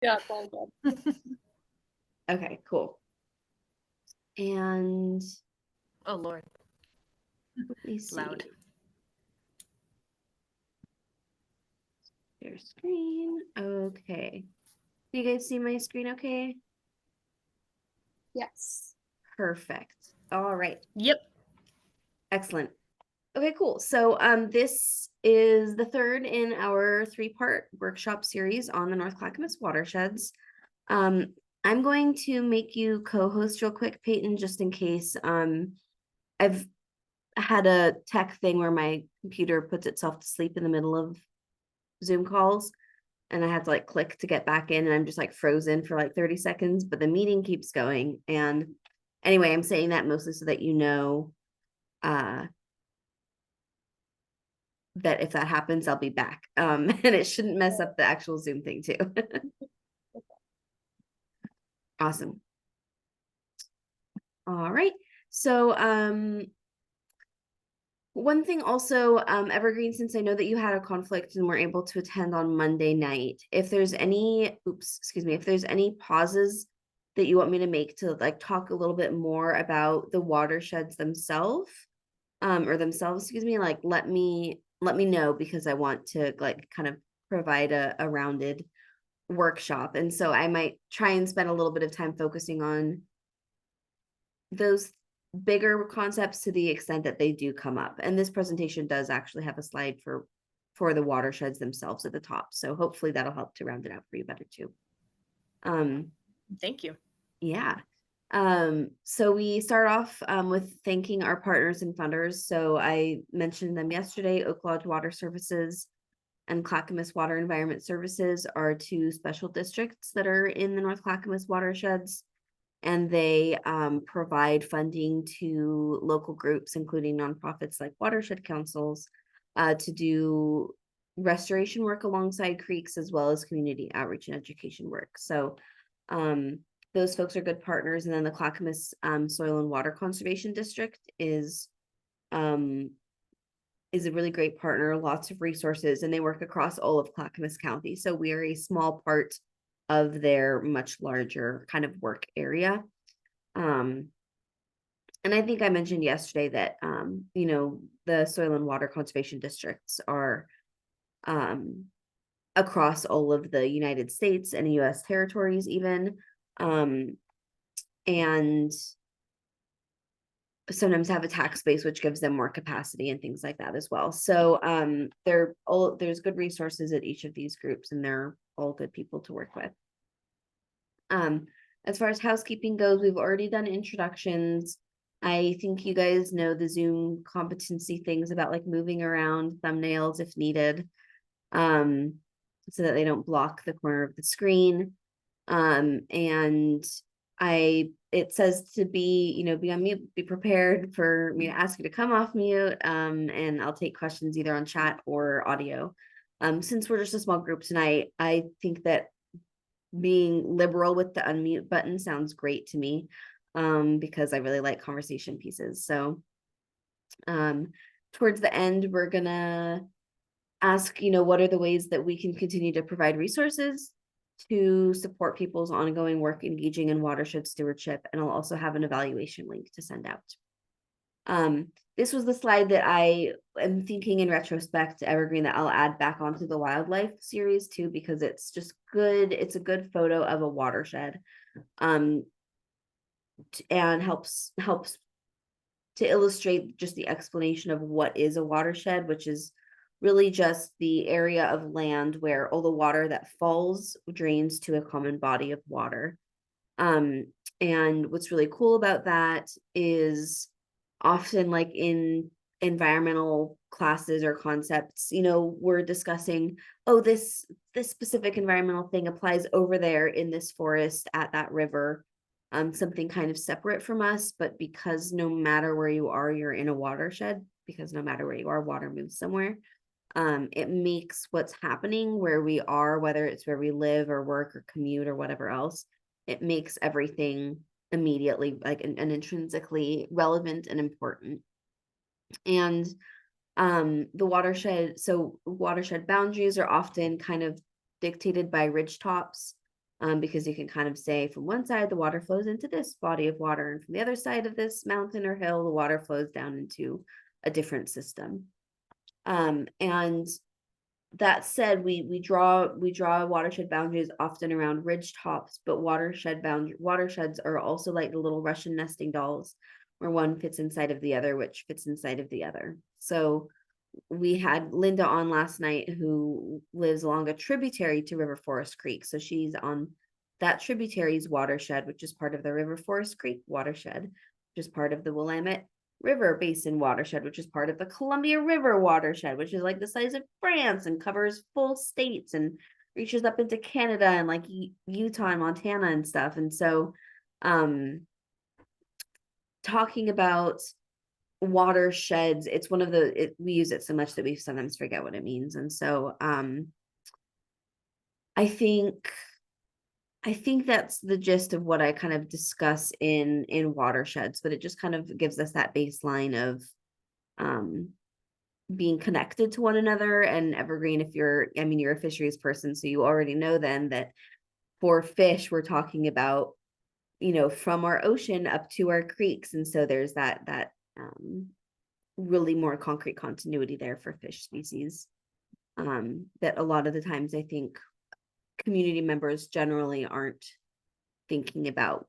Yeah, it's all good. Okay, cool. And Oh Lord, let me see. loud. Share screen. Okay. Do you guys see my screen okay? Yes. Perfect. All right. Yep. Excellent. Okay, cool. So this is the third in our three-part workshop series on the North Clackamas Watersheds. I'm going to make you co-host real quick, Peyton, just in case. I've had a tech thing where my computer puts itself to sleep in the middle of Zoom calls, and I have to like click to get back in, and I'm just like frozen for like 30 seconds, but the meeting keeps going. And anyway, I'm saying that mostly so that you know that if that happens, I'll be back. And it shouldn't mess up the actual Zoom thing too. Awesome. All right. So one thing also, Evergreen, since I know that you had a conflict and were able to attend on Monday night, if there's any, if there's any pauses that you want me to make to like talk a little bit more about the watersheds themselves, like let me know, because I want to like kind of provide a rounded workshop. And so I might try and spend a little bit of time focusing on those bigger concepts to the extent that they do come up. And this presentation does actually have a slide for the watersheds themselves at the top. So hopefully that'll help to round it out for you better too. Thank you. Yeah. So we start off with thanking our partners and funders. So I mentioned them yesterday. Oak Lodge Water Services and Clackamas Water Environment Services are two special districts that are in the North Clackamas watersheds, and they provide funding to local groups, including nonprofits like watershed councils, to do restoration work alongside creeks, as well as community outreach and education work. So those folks are good partners. And then the Clackamas Soil and Water Conservation District is a really great partner, lots of resources, and they work across all of Clackamas County. So we are a small part of their much larger kind of work area. And I think I mentioned yesterday that, the soil and water conservation districts are across all of the United States and US territories even. And sometimes have a tax base, which gives them more capacity and things like that as well. So there's good resources at each of these groups, and they're all good people to work with. As far as housekeeping goes, we've already done introductions. I think you guys know the Zoom competency things about like moving around thumbnails if needed, so that they don't block the corner of the screen. And it says to be on mute, be prepared for me to ask you to come off mute. And I'll take questions either on chat or audio. Since we're just a small group tonight, I think that being liberal with the unmute button sounds great to me, because I really like conversation pieces. So towards the end, we're gonna ask, what are the ways that we can continue to provide resources to support people's ongoing work engaging in watershed stewardship. And I'll also have an evaluation link to send out. This was the slide that I am thinking in retrospect, Evergreen, that I'll add back onto the wildlife series too, because it's just good. It's a good photo of a watershed, and helps to illustrate just the explanation of what is a watershed, which is really just the area of land where all the water that falls drains to a common body of water. And what's really cool about that is often like in environmental classes or concepts, we're discussing, oh, this specific environmental thing applies over there in this forest at that river, something kind of separate from us. But because no matter where you are, you're in a watershed, because no matter where you are, water moves somewhere. It makes what's happening where we are, whether it's where we live or work or commute or whatever else, it makes everything immediately like and intrinsically relevant and important. And the watershed boundaries are often kind of dictated by ridge tops. because you can kind of say from one side the water flows into this body of water, and from the other side of this mountain or hill the water flows down into a different system. And that said, we draw watershed boundaries often around ridge tops, but watersheds are also like the little Russian nesting dolls, where one fits inside of the other, which fits inside of the other. So we had Linda on last night, who lives along a tributary to River Forest Creek. So she's on that tributary's watershed, which is part of the River Forest Creek watershed, which is part of the Willamette River Basin watershed, which is part of the Columbia River watershed, which is like the size of France and covers full states and reaches up into Canada and like Utah and Montana and stuff. And so talking about watersheds, it's one of the we use it so much that we sometimes forget what it means. And so I think that's the gist of what I kind of discuss in watersheds, but it just kind of gives us that baseline of being connected to one another. And evergreen, if you're a fisheries person, so you already know then that for fish we're talking about, from our ocean up to our creeks. And so there's that really more concrete continuity there for fish species, that a lot of the times I think community members generally aren't thinking about,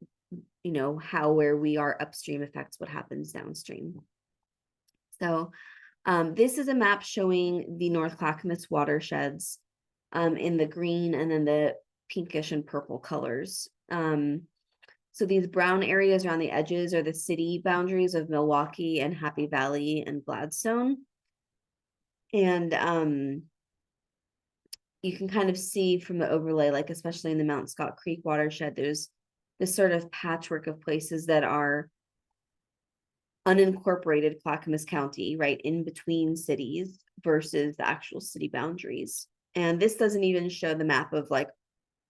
how where we are upstream affects what happens downstream. So this is a map showing the North Clackamas watersheds in the green and then the pinkish and purple colors. So these brown areas around the edges are the city boundaries of Milwaukee and Happy Valley and Gladstone. And you can kind of see from the overlay, like especially in the Mount Scott Creek watershed, there's this sort of patchwork of places that are unincorporated Clackamas County, right in between cities versus the actual city boundaries. And this doesn't even show the map of like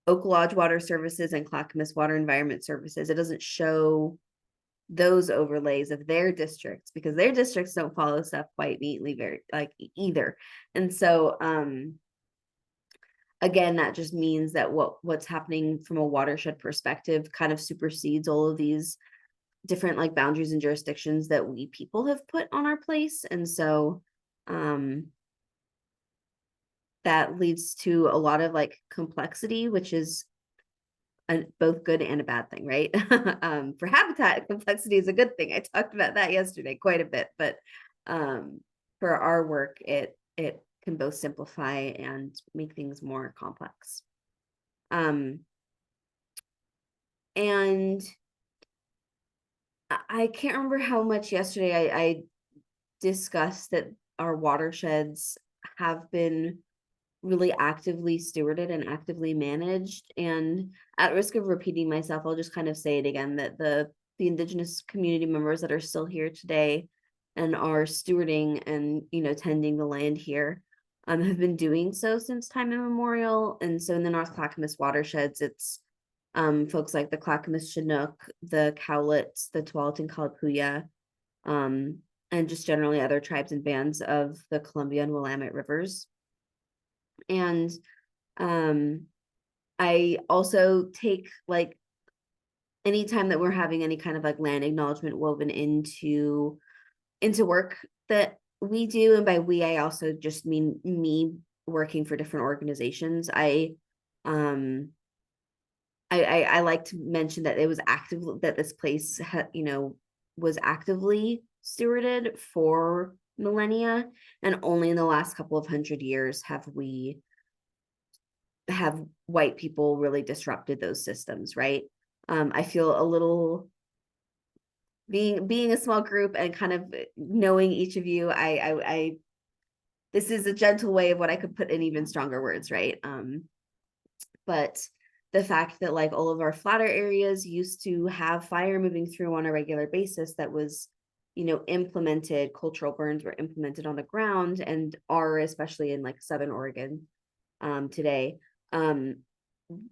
Oak Lodge Water Services and Clackamas Water Environment Services. It doesn't show those overlays of their districts because their districts don't follow stuff quite neatly very like either. And so again, that just means that what's happening from a watershed perspective kind of supersedes all of these different like boundaries and jurisdictions that we people have put on our place. And so that leads to a lot of like complexity, which is both good and a bad thing, right? For habitat, complexity is a good thing. I talked about that yesterday quite a bit, but for our work, it can both simplify and make things more complex. And I can't remember how much yesterday I discussed that our watersheds have been really actively stewarded and actively managed. And at risk of repeating myself, I'll just kind of say it again, that the Indigenous community members that are still here today and are stewarding and, tending the land here have been doing so since time immemorial. And so in the North Clackamas watersheds, it's folks like the Clackamas Chinook, the Cowlitz, the Tualatin Kalapuya, and just generally other tribes and bands of the Columbia and Willamette rivers. And I also take like anytime that we're having any kind of like land acknowledgement woven into work that we do, and by we I also just mean me working for different organizations. I like to mention that it was active, that this place was actively stewarded for millennia, and only in the last couple of 100 years have white people really disrupted those systems, right? I feel a little, being a small group and kind of knowing each of you, I this is a gentle way of what I could put in even stronger words, right? But the fact that like all of our flatter areas used to have fire moving through on a regular basis, that was implemented, cultural burns were implemented on the ground, and are, especially in like Southern Oregon today,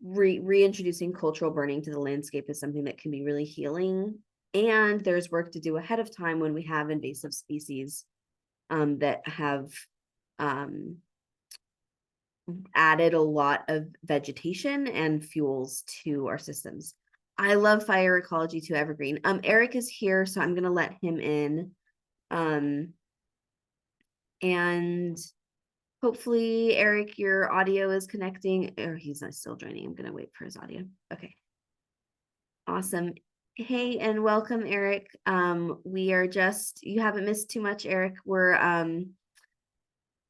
reintroducing cultural burning to the landscape is something that can be really healing. And there's work to do ahead of time when we have invasive species that have added a lot of vegetation and fuels to our systems. I love fire ecology to evergreen. Eric is here, so I'm gonna let him in. And hopefully, Eric, your audio is connecting, or he's not still joining. I'm gonna wait for his audio. Okay. Awesome. Hey, and welcome, Eric. We are just, you haven't missed too much, Eric. We're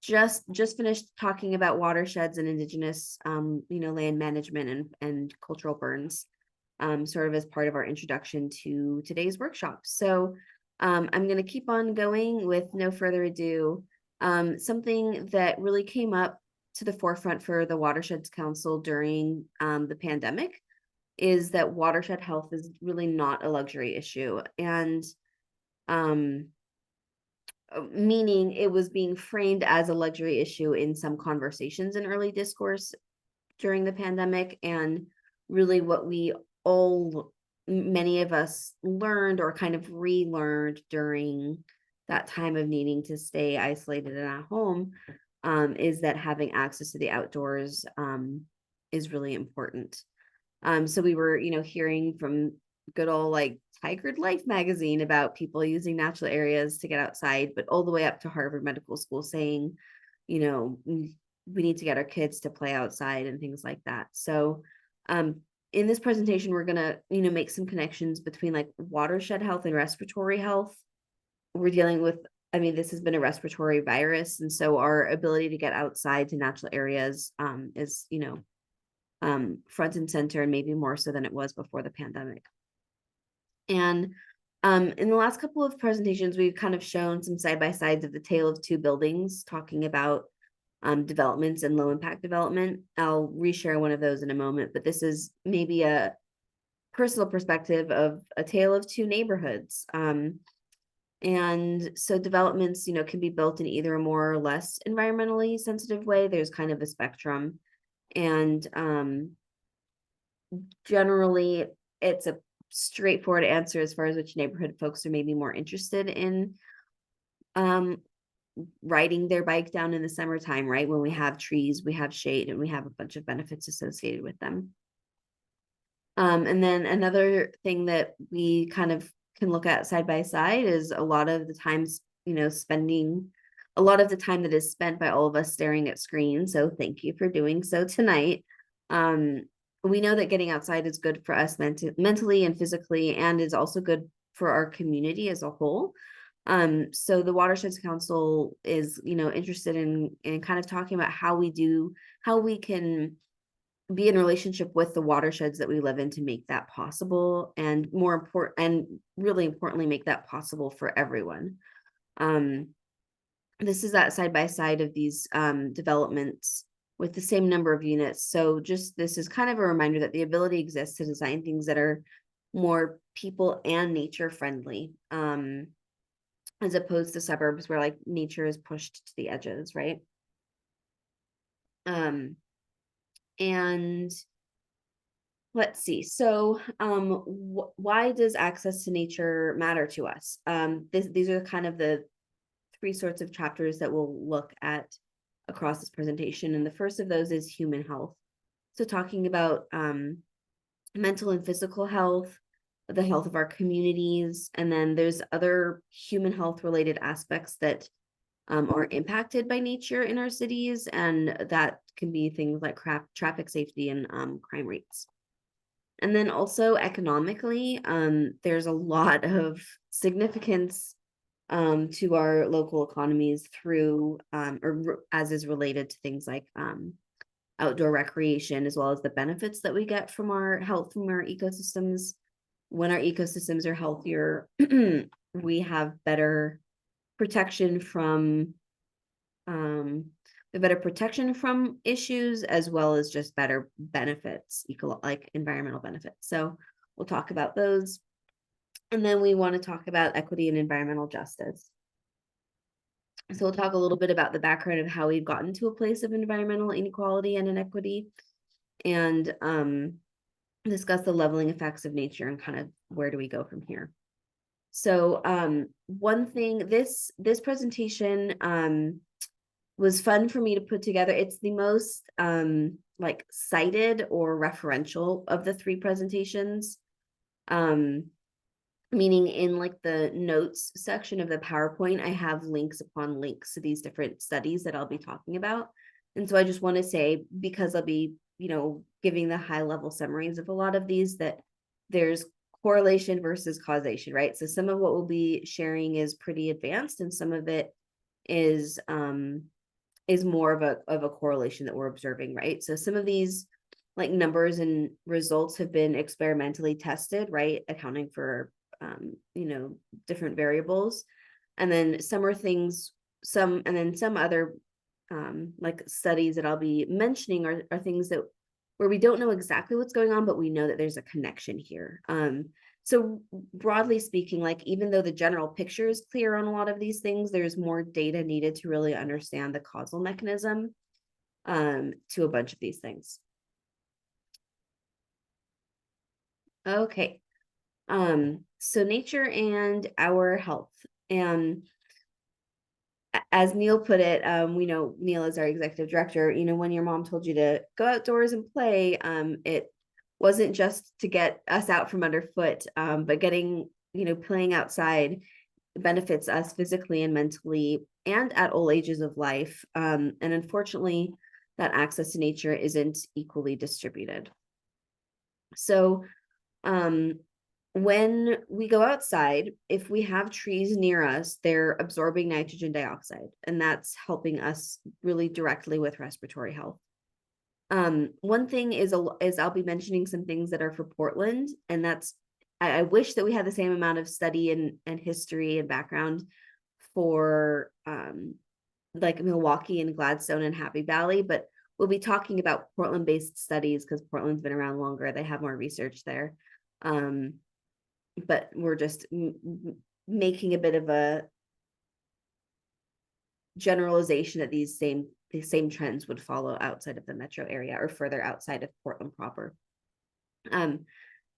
just finished talking about watersheds and indigenous land management and cultural burns, sort of as part of our introduction to today's workshop. So I'm going to keep on going with no further ado. Something that really came up to the forefront for the Watersheds Council during the pandemic is that watershed health is really not a luxury issue. And meaning it was being framed as a luxury issue in some conversations in early discourse during the pandemic. And really what many of us learned or kind of relearned during that time of needing to stay isolated and at home, is that having access to the outdoors is really important. So we were, hearing from good old like Tigered Life magazine about people using natural areas to get outside, but all the way up to Harvard Medical School saying, we need to get our kids to play outside and things like that. So in this presentation, we're gonna, make some connections between like watershed health and respiratory health. We're dealing with, this has been a respiratory virus, and so our ability to get outside to natural areas is, front and center, and maybe more so than it was before the pandemic. And in the last couple of presentations, we've kind of shown some side-by-sides of the tale of two buildings, talking about developments and low impact development. I'll reshare one of those in a moment, but this is maybe a personal perspective of a tale of two neighborhoods. And so developments, can be built in either a more or less environmentally sensitive way. There's kind of a spectrum. And generally, it's a straightforward answer as far as which neighborhood folks are maybe more interested in riding their bike down in the summertime, right? When we have trees, we have shade, and we have a bunch of benefits associated with them. And then another thing that we kind of can look at side by side is a lot of the times, spending a lot of the time that is spent by all of us staring at screens. So thank you for doing so tonight. We know that getting outside is good for us mentally and physically, and is also good for our community as a whole. So the Watersheds Council is, interested in kind of talking about how we can be in relationship with the watersheds that we live in to make that possible, and more important, and really importantly, make that possible for everyone. This is that side by side of these developments with the same number of units. So this is kind of a reminder that the ability exists to design things that are more people and nature friendly, as opposed to suburbs where like nature is pushed to the edges, right? And let's see. So why does access to nature matter to us? These are kind of the three sorts of chapters that we'll look at across this presentation. And the first of those is human health. So talking about mental and physical health, the health of our communities, and then there's other human health related aspects that are impacted by nature in our cities, and that can be things like traffic safety and crime rates. And then also economically, there's a lot of significance to our local economies through or as is related to things like outdoor recreation, as well as the benefits that we get from our health from our ecosystems. When our ecosystems are healthier, we have better protection from issues, as well as just better benefits, like environmental benefits. So we'll talk about those. And then we want to talk about equity and environmental justice. So we'll talk a little bit about the background of how we've gotten to a place of environmental inequality and inequity, and discuss the leveling effects of nature and kind of where do we go from here. So one thing, this presentation was fun for me to put together. It's the most like cited or referential of the three presentations. Meaning in like the notes section of the PowerPoint, I have links upon links to these different studies that I'll be talking about. And so I just want to say, because I'll be, giving the high level summaries of a lot of these, that there's correlation versus causation, right? So some of what we'll be sharing is pretty advanced, and some of it is more of a correlation that we're observing, right? So some of these like numbers and results have been experimentally tested, right? Accounting for different variables. And then some are things, and then some other like studies that I'll be mentioning are things that where we don't know exactly what's going on, but we know that there's a connection here. So broadly speaking, like even though the general picture is clear on a lot of these things, there's more data needed to really understand the causal mechanism to a bunch of these things. Okay. So nature and our health. And as Neil put it, we know Neil is our executive director, when your mom told you to go outdoors and play, it wasn't just to get us out from underfoot, but getting, playing outside benefits us physically and mentally and at all ages of life. And unfortunately, that access to nature isn't equally distributed. So when we go outside, if we have trees near us, they're absorbing nitrogen dioxide, and that's helping us really directly with respiratory health. One thing is I'll be mentioning some things that are for Portland, and that's I wish that we had the same amount of study and history and background for like Milwaukee and Gladstone and Happy Valley, but we'll be talking about Portland-based studies because Portland's been around longer. They have more research there. But we're just making a bit of a generalization that these same trends would follow outside of the metro area or further outside of Portland proper.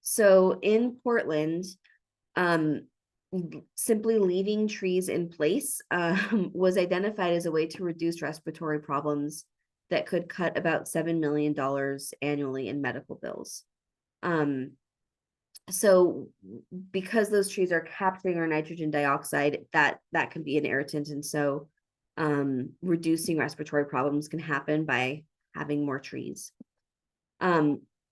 So in Portland, simply leaving trees in place was identified as a way to reduce respiratory problems that could cut about $7 million annually in medical bills. So because those trees are capturing our nitrogen dioxide, that can be an irritant. And so reducing respiratory problems can happen by having more trees.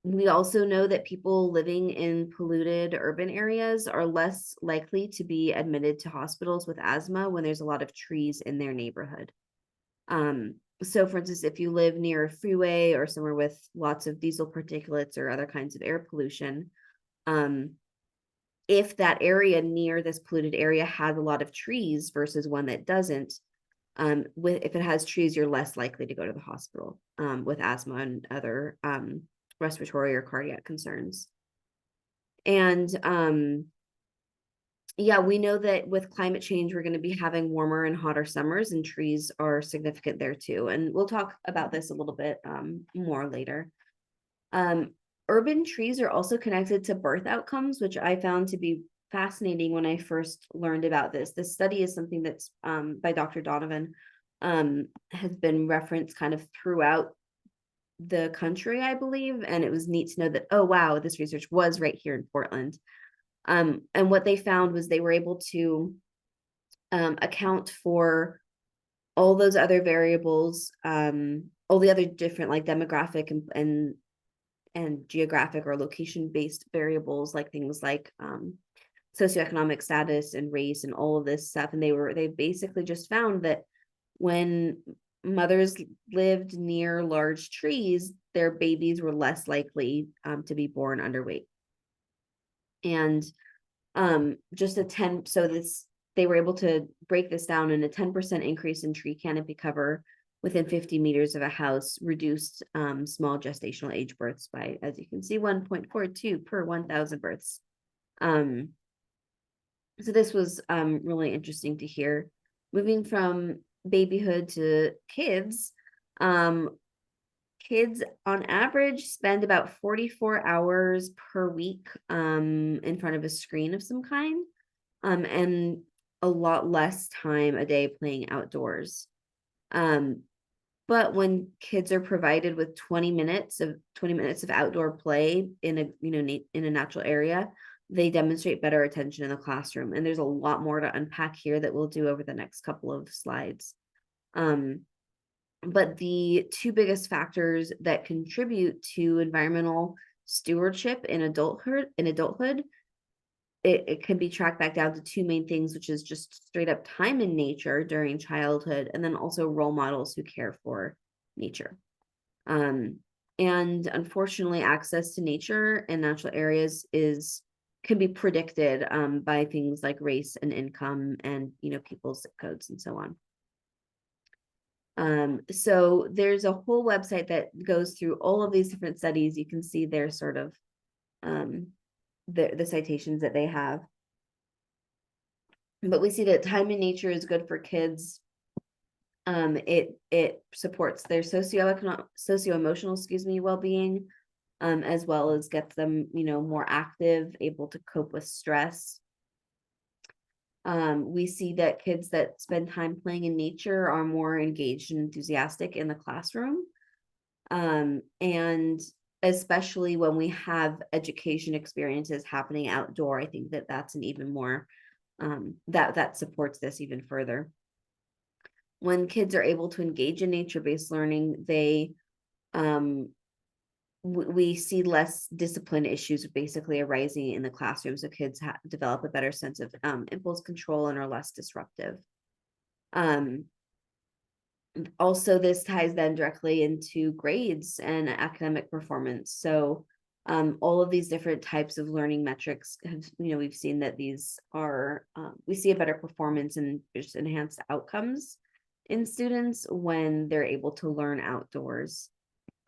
We also know that people living in polluted urban areas are less likely to be admitted to hospitals with asthma when there's a lot of trees in their neighborhood. So for instance, if you live near a freeway or somewhere with lots of diesel particulates or other kinds of air pollution, if that area near this polluted area has a lot of trees versus one that doesn't, if it has trees, you're less likely to go to the hospital with asthma and other respiratory or cardiac concerns. And yeah, we know that with climate change, we're going to be having warmer and hotter summers, and trees are significant there too. And we'll talk about this a little bit more later. Urban trees are also connected to birth outcomes, which I found to be fascinating when I first learned about this. This study is something that's by Dr. Donovan, has been referenced kind of throughout the country, I believe. And it was neat to know that, oh, wow, this research was right here in Portland. And what they found was they were able to account for all those other variables, all the other different like demographic and geographic or location-based variables, like things like socioeconomic status and race and all of this stuff. And they basically just found that when mothers lived near large trees, their babies were less likely to be born underweight. And just they were able to break this down, and a 10% increase in tree canopy cover within 50 meters of a house reduced small gestational age births by, as you can see, 1.42 per 1,000 births. So this was really interesting to hear. Moving from babyhood to kids, kids on average spend about 44 hours per week in front of a screen of some kind, and a lot less time a day playing outdoors. But when kids are provided with 20 minutes of outdoor play in a, in a natural area, they demonstrate better attention in the classroom. And there's a lot more to unpack here that we'll do over the next couple of slides. But the two biggest factors that contribute to environmental stewardship in adulthood, it can be tracked back down to two main things, which is just straight up time in nature during childhood, and then also role models who care for nature. And unfortunately, access to nature and natural areas can be predicted by things like race and income and people's zip codes and so on. So there's a whole website that goes through all of these different studies. You can see their sort of the citations that they have. But we see that time in nature is good for kids. It supports their socio-emotional, well-being, as well as gets them, more active, able to cope with stress. We see that kids that spend time playing in nature are more engaged and enthusiastic in the classroom. And especially when we have education experiences happening outdoor, I think that that's an even more, that supports this even further. When kids are able to engage in nature-based learning, we see less discipline issues basically arising in the classroom. So kids develop a better sense of impulse control and are less disruptive. Also, this ties then directly into grades and academic performance. So all of these different types of learning metrics have, we've seen that these are, we see a better performance and just enhanced outcomes in students when they're able to learn outdoors.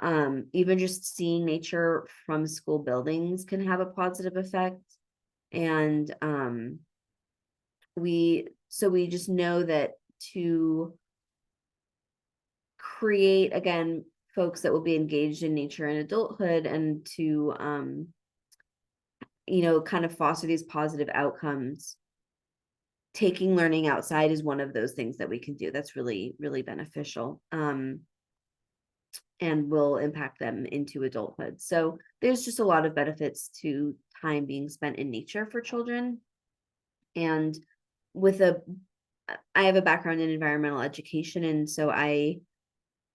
Even just seeing nature from school buildings can have a positive effect. And we just know that to create, again, folks that will be engaged in nature in adulthood and to kind of foster these positive outcomes, taking learning outside is one of those things that we can do that's really, really beneficial, and will impact them into adulthood. So there's just a lot of benefits to time being spent in nature for children. And I have a background in environmental education, and so I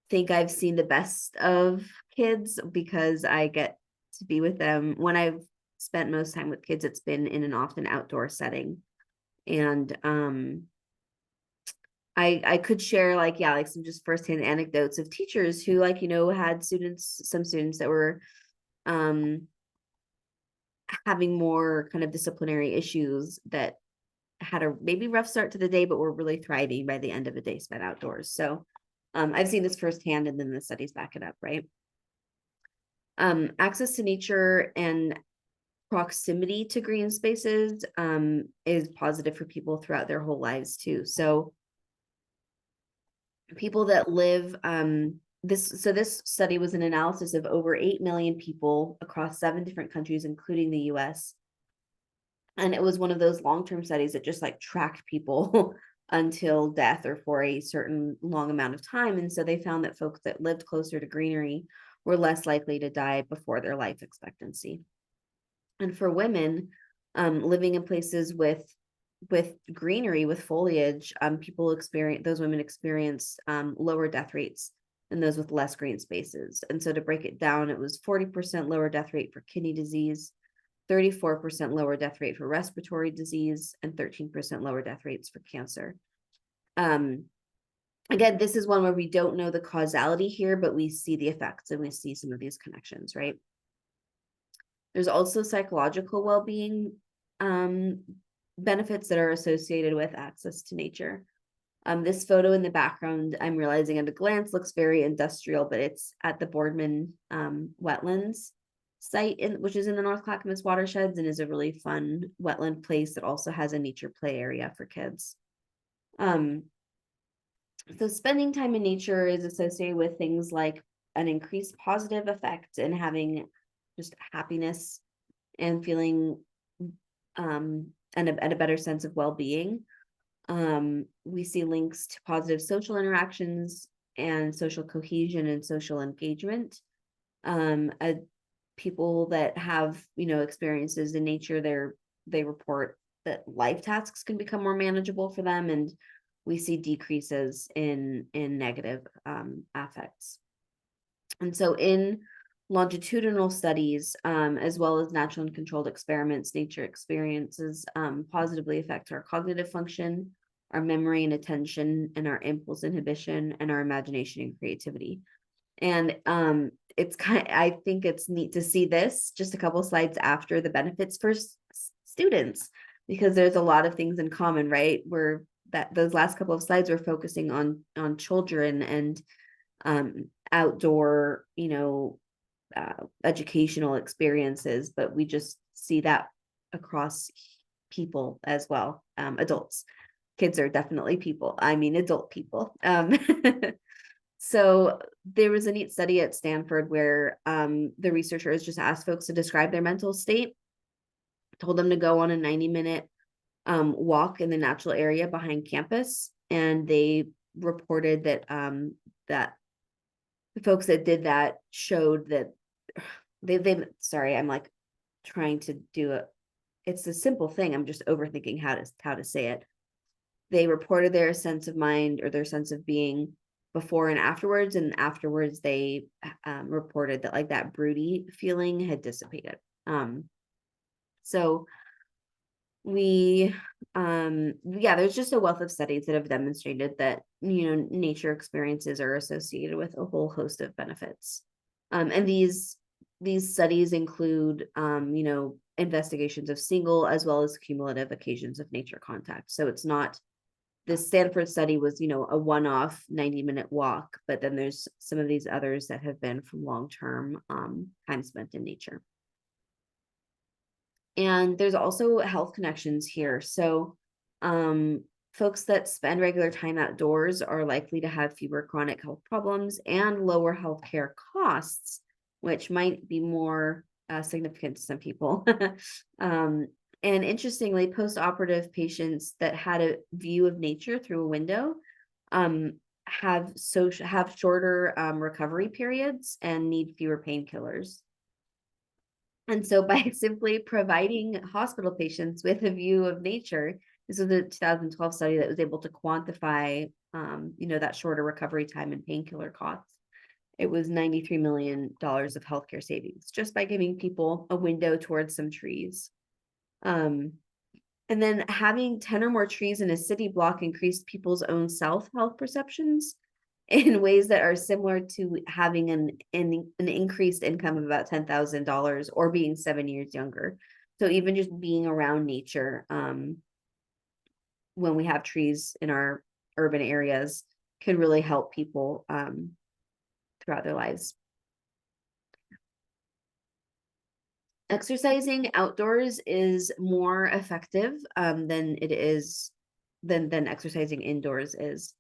think I've seen the best of kids because I get to be with them. When I've spent most time with kids, it's been in an often outdoor setting. And I could share like some just firsthand anecdotes of teachers who had some students that were having more kind of disciplinary issues that had a maybe rough start to the day, but were really thriving by the end of a day spent outdoors. So I've seen this firsthand, and then the studies back it up, right? Access to nature and proximity to green spaces is positive for people throughout their whole lives too. So people that live, this study was an analysis of over 8 million people across 7 different countries, including the US. And it was one of those long-term studies that just like tracked people until death or for a certain long amount of time. And so they found that folks that lived closer to greenery were less likely to die before their life expectancy. And for women, living in places with greenery, with foliage, those women experience lower death rates than those with less green spaces. And so to break it down, it was 40% lower death rate for kidney disease, 34% lower death rate for respiratory disease, and 13% lower death rates for cancer. Again, this is one where we don't know the causality here, but we see the effects and we see some of these connections, right? There's also psychological well-being benefits that are associated with access to nature. This photo in the background, I'm realizing at a glance, looks very industrial, but it's at the Boardman wetlands site, which is in the North Clackamas Watersheds, and is a really fun wetland place that also has a nature play area for kids. So spending time in nature is associated with things like an increased positive effect and having just happiness and feeling and a better sense of well-being. We see links to positive social interactions and social cohesion and social engagement. People that have, experiences in nature, they report that life tasks can become more manageable for them, and we see decreases in negative affects. And so in longitudinal studies, as well as natural and controlled experiments, nature experiences positively affect our cognitive function, our memory and attention, and our impulse inhibition, and our imagination and creativity. And I think it's neat to see this just a couple slides after the benefits for students, because there's a lot of things in common, right? Where that those last couple of slides were focusing on children and outdoor, educational experiences, but we just see that across people as well. Adults, kids are definitely people. I mean, adult people. So there was a neat study at Stanford where the researchers just asked folks to describe their mental state, told them to go on a 90-minute walk in the natural area behind campus, and they reported that that the folks that did that showed that they sorry, I'm like trying to do it. It's a simple thing. I'm just overthinking how to say it. They reported their sense of mind or their sense of being before and afterwards, and afterwards they reported that like that broody feeling had dissipated. So we yeah, there's just a wealth of studies that have demonstrated that nature experiences are associated with a whole host of benefits. And these studies include investigations of single as well as cumulative occasions of nature contact. So it's not, the Stanford study was a one-off 90-minute walk, but then there's some of these others that have been from long-term time spent in nature. And there's also health connections here. So folks that spend regular time outdoors are likely to have fewer chronic health problems and lower healthcare costs, which might be more significant to some people. And interestingly, post-operative patients that had a view of nature through a window have shorter recovery periods and need fewer painkillers. And so by simply providing hospital patients with a view of nature, this was a 2012 study that was able to quantify, that shorter recovery time and painkiller costs. It was $93 million of healthcare savings just by giving people a window towards some trees. And then having 10 or more trees in a city block increased people's own self-health perceptions in ways that are similar to having an increased income of about $10,000 or being 7 years younger. So even just being around nature, when we have trees in our urban areas, can really help people throughout their lives. Exercising outdoors is more effective than exercising indoors is.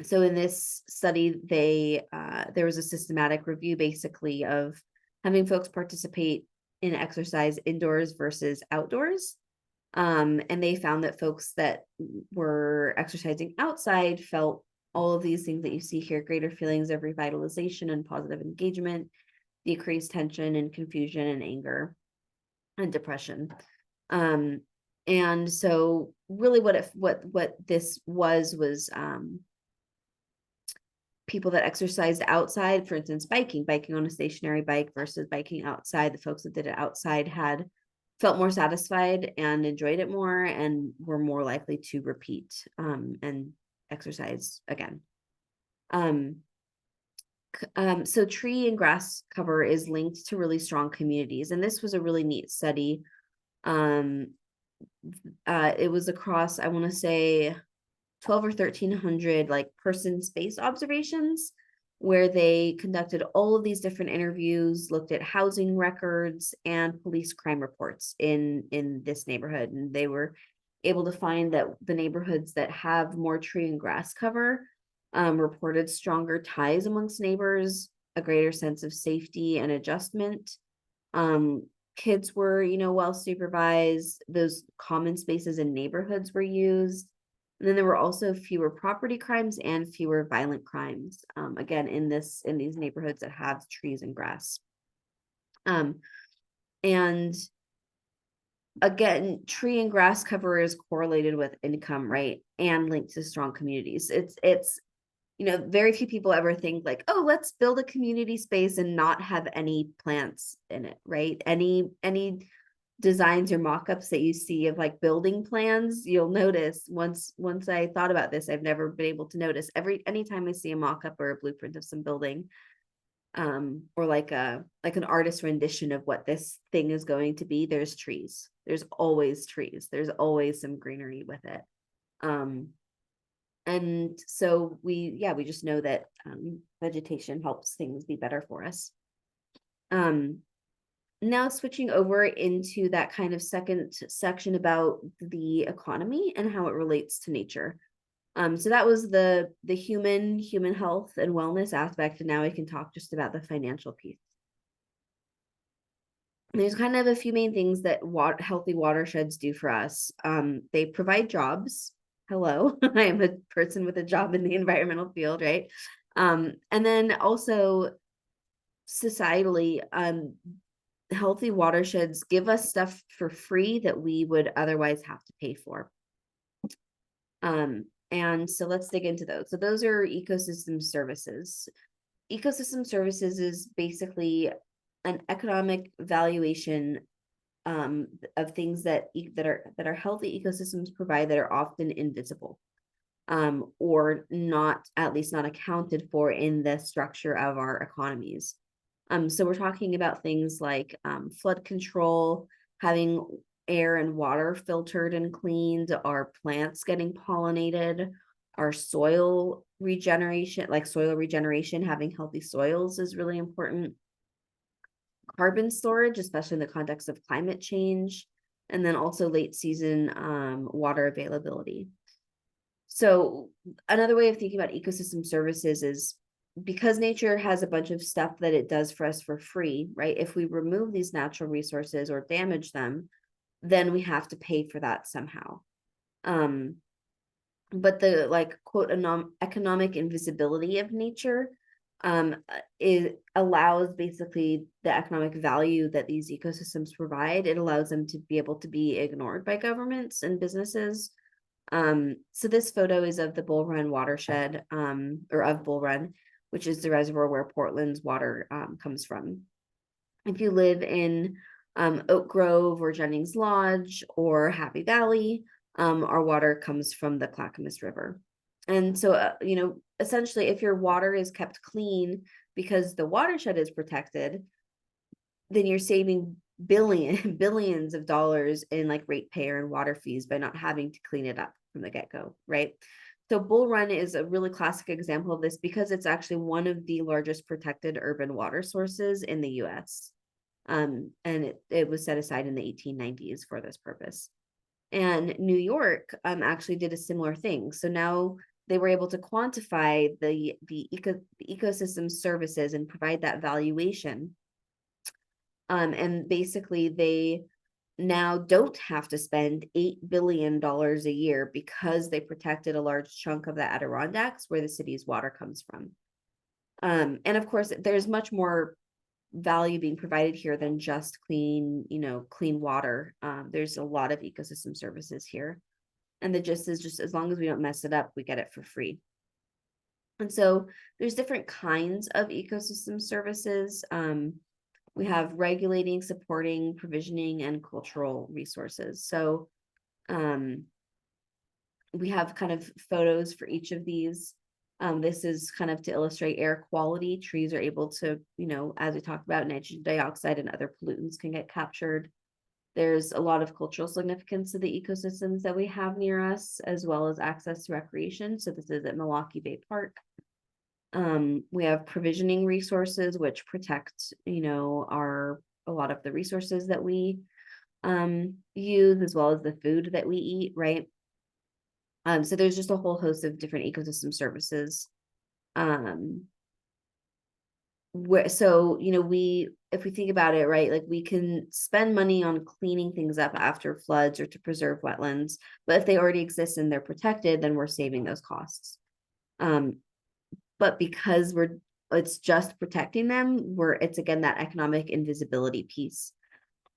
So in this study, there was a systematic review basically of having folks participate in exercise indoors versus outdoors. And they found that folks that were exercising outside felt all of these things that you see here: greater feelings of revitalization and positive engagement, decreased tension and confusion and anger and depression. And so really what this was people that exercised outside, for instance, biking on a stationary bike versus biking outside. The folks that did it outside felt more satisfied and enjoyed it more and were more likely to repeat and exercise again. So tree and grass cover is linked to really strong communities. And this was a really neat study. It was across, I want to say 12 or 1300 like person space observations, where they conducted all of these different interviews, looked at housing records and police crime reports in this neighborhood. And they were able to find that the neighborhoods that have more tree and grass cover reported stronger ties amongst neighbors, a greater sense of safety and adjustment, Kids were, well supervised. Those common spaces in neighborhoods were used. And then there were also fewer property crimes and fewer violent crimes. Again, in these neighborhoods that have trees and grass. And again, tree and grass cover is correlated with income, right? And linked to strong communities. It's very few people ever think like, oh, let's build a community space and not have any plants in it, right? Any designs or mock-ups that you see of like building plans, you'll notice once I thought about this, I've never been able to notice anytime I see a mock-up or a blueprint of some building, or like an artist rendition of what this thing is going to be, there's trees. There's always trees. There's always some greenery with it. And so we just know that vegetation helps things be better for us. Now switching over into that kind of second section about the economy and how it relates to nature. So that was the human health and wellness aspect, and now we can talk just about the financial piece. There's kind of a few main things that healthy watersheds do for us. They provide jobs. Hello, I am a person with a job in the environmental field, right? And then also societally, healthy watersheds give us stuff for free that we would otherwise have to pay for. And so let's dig into those. So those are ecosystem services. Ecosystem services is basically an economic valuation of things that are healthy ecosystems provide that are often invisible, or not, at least not accounted for in the structure of our economies. So we're talking about things like flood control, having air and water filtered and cleaned, our plants getting pollinated, our soil regeneration, having healthy soils is really important. Carbon storage, especially in the context of climate change, and then also late season water availability. So another way of thinking about ecosystem services is, because nature has a bunch of stuff that it does for us for free, right? If we remove these natural resources or damage them, then we have to pay for that somehow. But the quote economic invisibility of nature it allows basically the economic value that these ecosystems provide. It allows them to be able to be ignored by governments and businesses. So this photo is of the Bull Run watershed, or of Bull Run, which is the reservoir where Portland's water comes from. If you live in Oak Grove or Jennings Lodge or Happy Valley, our water comes from the Clackamas River. And so, essentially, if your water is kept clean because the watershed is protected, then you're saving billions of dollars in like ratepayer and water fees by not having to clean it up from the get-go, right? So Bull Run is a really classic example of this because it's actually one of the largest protected urban water sources in the US. And it was set aside in the 1890s for this purpose. And New York actually did a similar thing. So now they were able to quantify the ecosystem services and provide that valuation. And basically they now don't have to spend $8 billion a year because they protected a large chunk of the Adirondacks where the city's water comes from. And of course, there's much more value being provided here than just clean water. There's a lot of ecosystem services here. And the gist is just as long as we don't mess it up, we get it for free. And so there's different kinds of ecosystem services. We have regulating, supporting, provisioning, and cultural resources. So we have kind of photos for each of these. This is kind of to illustrate air quality. Trees are able to, as we talked about, nitrogen dioxide and other pollutants can get captured. There's a lot of cultural significance to the ecosystems that we have near us, as well as access to recreation. So this is at Milwaukee Bay Park. We have provisioning resources, which protect, a lot of the resources that we use, as well as the food that we eat, right? So there's just a whole host of different ecosystem services. if we think about it, right, like we can spend money on cleaning things up after floods or to preserve wetlands, but if they already exist and they're protected, then we're saving those costs. But because it's just protecting them, it's again that economic invisibility piece.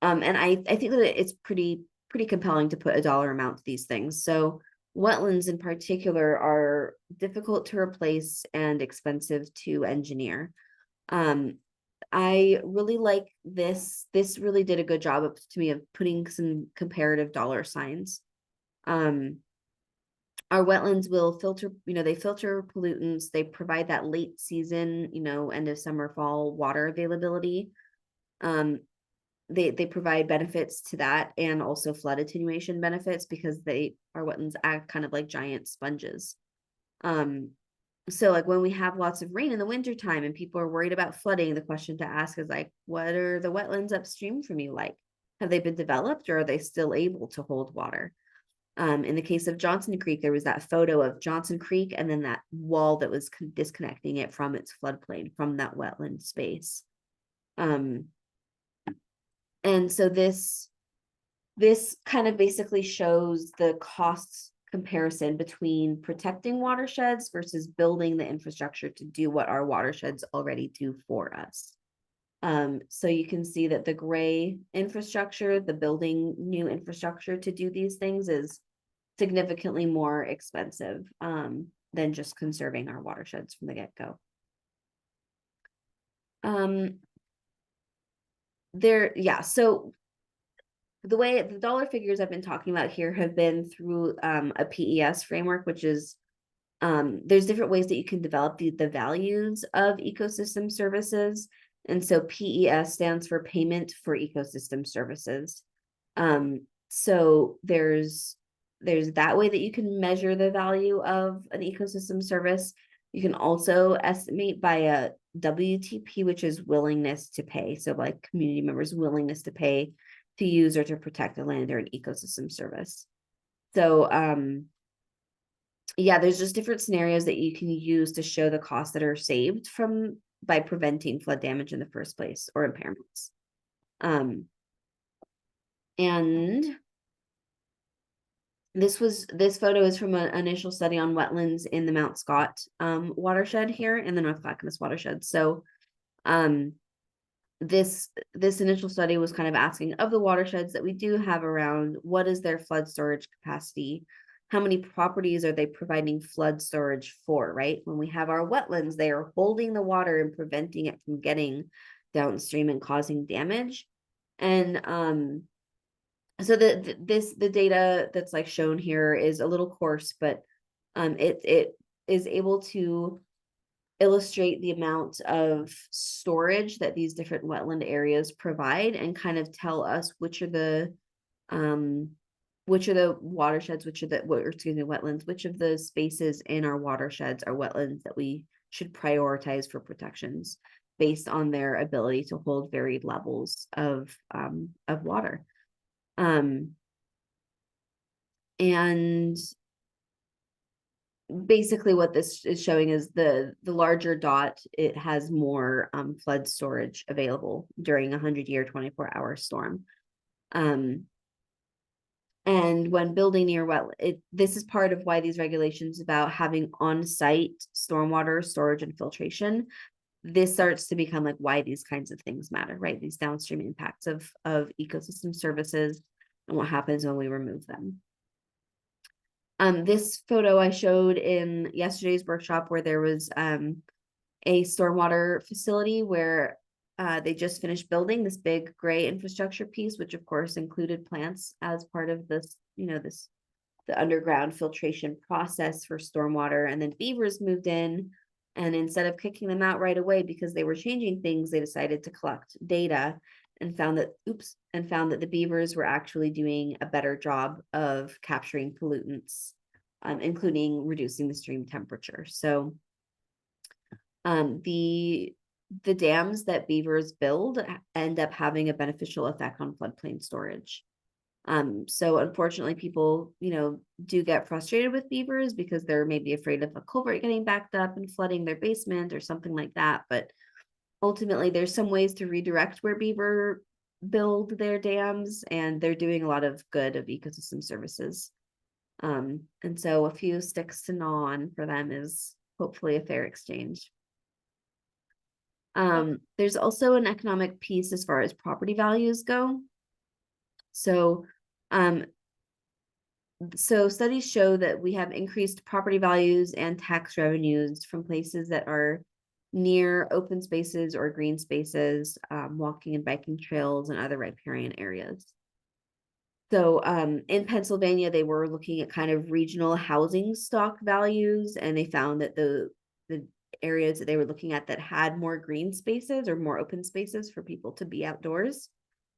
And I think that it's pretty compelling to put a dollar amount to these things. So wetlands in particular are difficult to replace and expensive to engineer. I really like this. This really did a good job to me of putting some comparative dollar signs. Our wetlands will filter, they filter pollutants. They provide that late season, end of summer, fall water availability. They provide benefits to that and also flood attenuation benefits because our wetlands act kind of like giant sponges. So like when we have lots of rain in the wintertime and people are worried about flooding, the question to ask is like, what are the wetlands upstream from you like? Have they been developed or are they still able to hold water? In the case of Johnson Creek, there was that photo of Johnson Creek and then that wall that was disconnecting it from its floodplain, from that wetland space. And so this kind of basically shows the costs comparison between protecting watersheds versus building the infrastructure to do what our watersheds already do for us. So you can see that the gray infrastructure, the building new infrastructure to do these things is significantly more expensive than just conserving our watersheds from the get-go. So the way the dollar figures I've been talking about here have been through a PES framework, which is there's different ways that you can develop the values of ecosystem services. And so PES stands for Payment for Ecosystem Services. So there's that way that you can measure the value of an ecosystem service. You can also estimate by a WTP, which is willingness to pay. So like community members' willingness to pay to use or to protect the land or an ecosystem service. So there's just different scenarios that you can use to show the costs that are saved by preventing flood damage in the first place or impairments. And this photo is from an initial study on wetlands in the Mount Scott watershed here in the North Clackamas Watershed. So this initial study was kind of asking, of the watersheds that we do have around, what is their flood storage capacity? How many properties are they providing flood storage for, right? When we have our wetlands, they are holding the water and preventing it from getting downstream and causing damage. And so the data that's like shown here is a little coarse, but it is able to illustrate the amount of storage that these different wetland areas provide and kind of tell us which are the watersheds, wetlands, which of the spaces in our watersheds are wetlands that we should prioritize for protections based on their ability to hold varied levels of water. And basically what this is showing is the larger dot, it has more flood storage available during a 100-year 24-hour storm. And when building near this is part of why these regulations about having on-site stormwater storage and filtration, this starts to become like why these kinds of things matter, right? These downstream impacts of ecosystem services and what happens when we remove them. This photo I showed in yesterday's workshop where there was a stormwater facility where they just finished building this big gray infrastructure piece, which of course included plants as part of this, the underground filtration process for stormwater. And then beavers moved in, and instead of kicking them out right away because they were changing things, they decided to collect data and found that the beavers were actually doing a better job of capturing pollutants, including reducing the stream temperature. So the dams that beavers build end up having a beneficial effect on floodplain storage. So unfortunately, people, do get frustrated with beavers because they're maybe afraid of a culvert getting backed up and flooding their basement or something like that. But ultimately there's some ways to redirect where beaver build their dams, and they're doing a lot of good of ecosystem services. And so a few sticks to gnaw on for them is hopefully a fair exchange. There's also an economic piece as far as property values go. So, so studies show that we have increased property values and tax revenues from places that are near open spaces or green spaces, walking and biking trails and other riparian areas. So in Pennsylvania, they were looking at kind of regional housing stock values, and they found that the areas that they were looking at that had more green spaces or more open spaces for people to be outdoors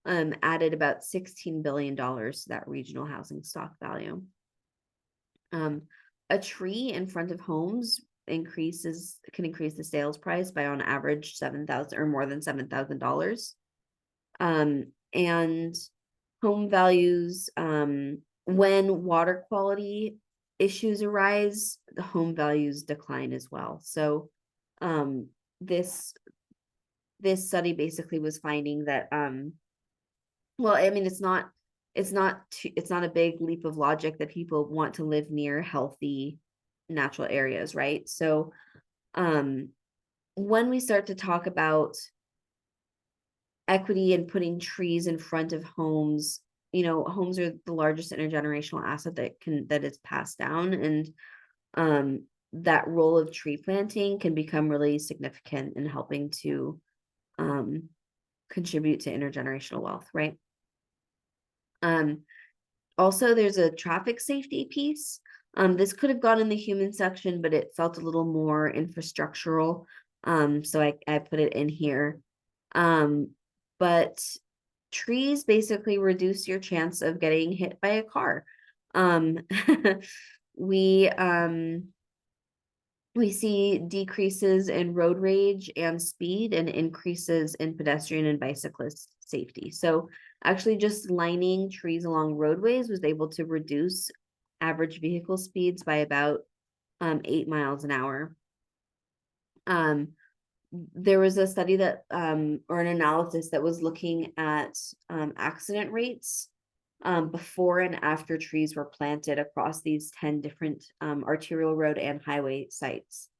added about $16 billion to that regional housing stock value. A tree in front of homes can increase the sales price by on average 7,000 or more than $7,000. And home values, when water quality issues arise, the home values decline as well. So this study basically was finding that well, I mean, it's not a big leap of logic that people want to live near healthy natural areas, right? So when we start to talk about equity and putting trees in front of homes, homes are the largest intergenerational asset that is passed down, and that role of tree planting can become really significant in helping to contribute to intergenerational wealth, right? Also, there's a traffic safety piece. This could have gone in the human section, but it felt a little more infrastructural. So I put it in here. But trees basically reduce your chance of getting hit by a car. We see decreases in road rage and speed and increases in pedestrian and bicyclist safety. So actually just lining trees along roadways was able to reduce average vehicle speeds by about 8 miles an hour. There was a study that or an analysis that was looking at accident rates before and after trees were planted across these 10 different arterial road and highway sites.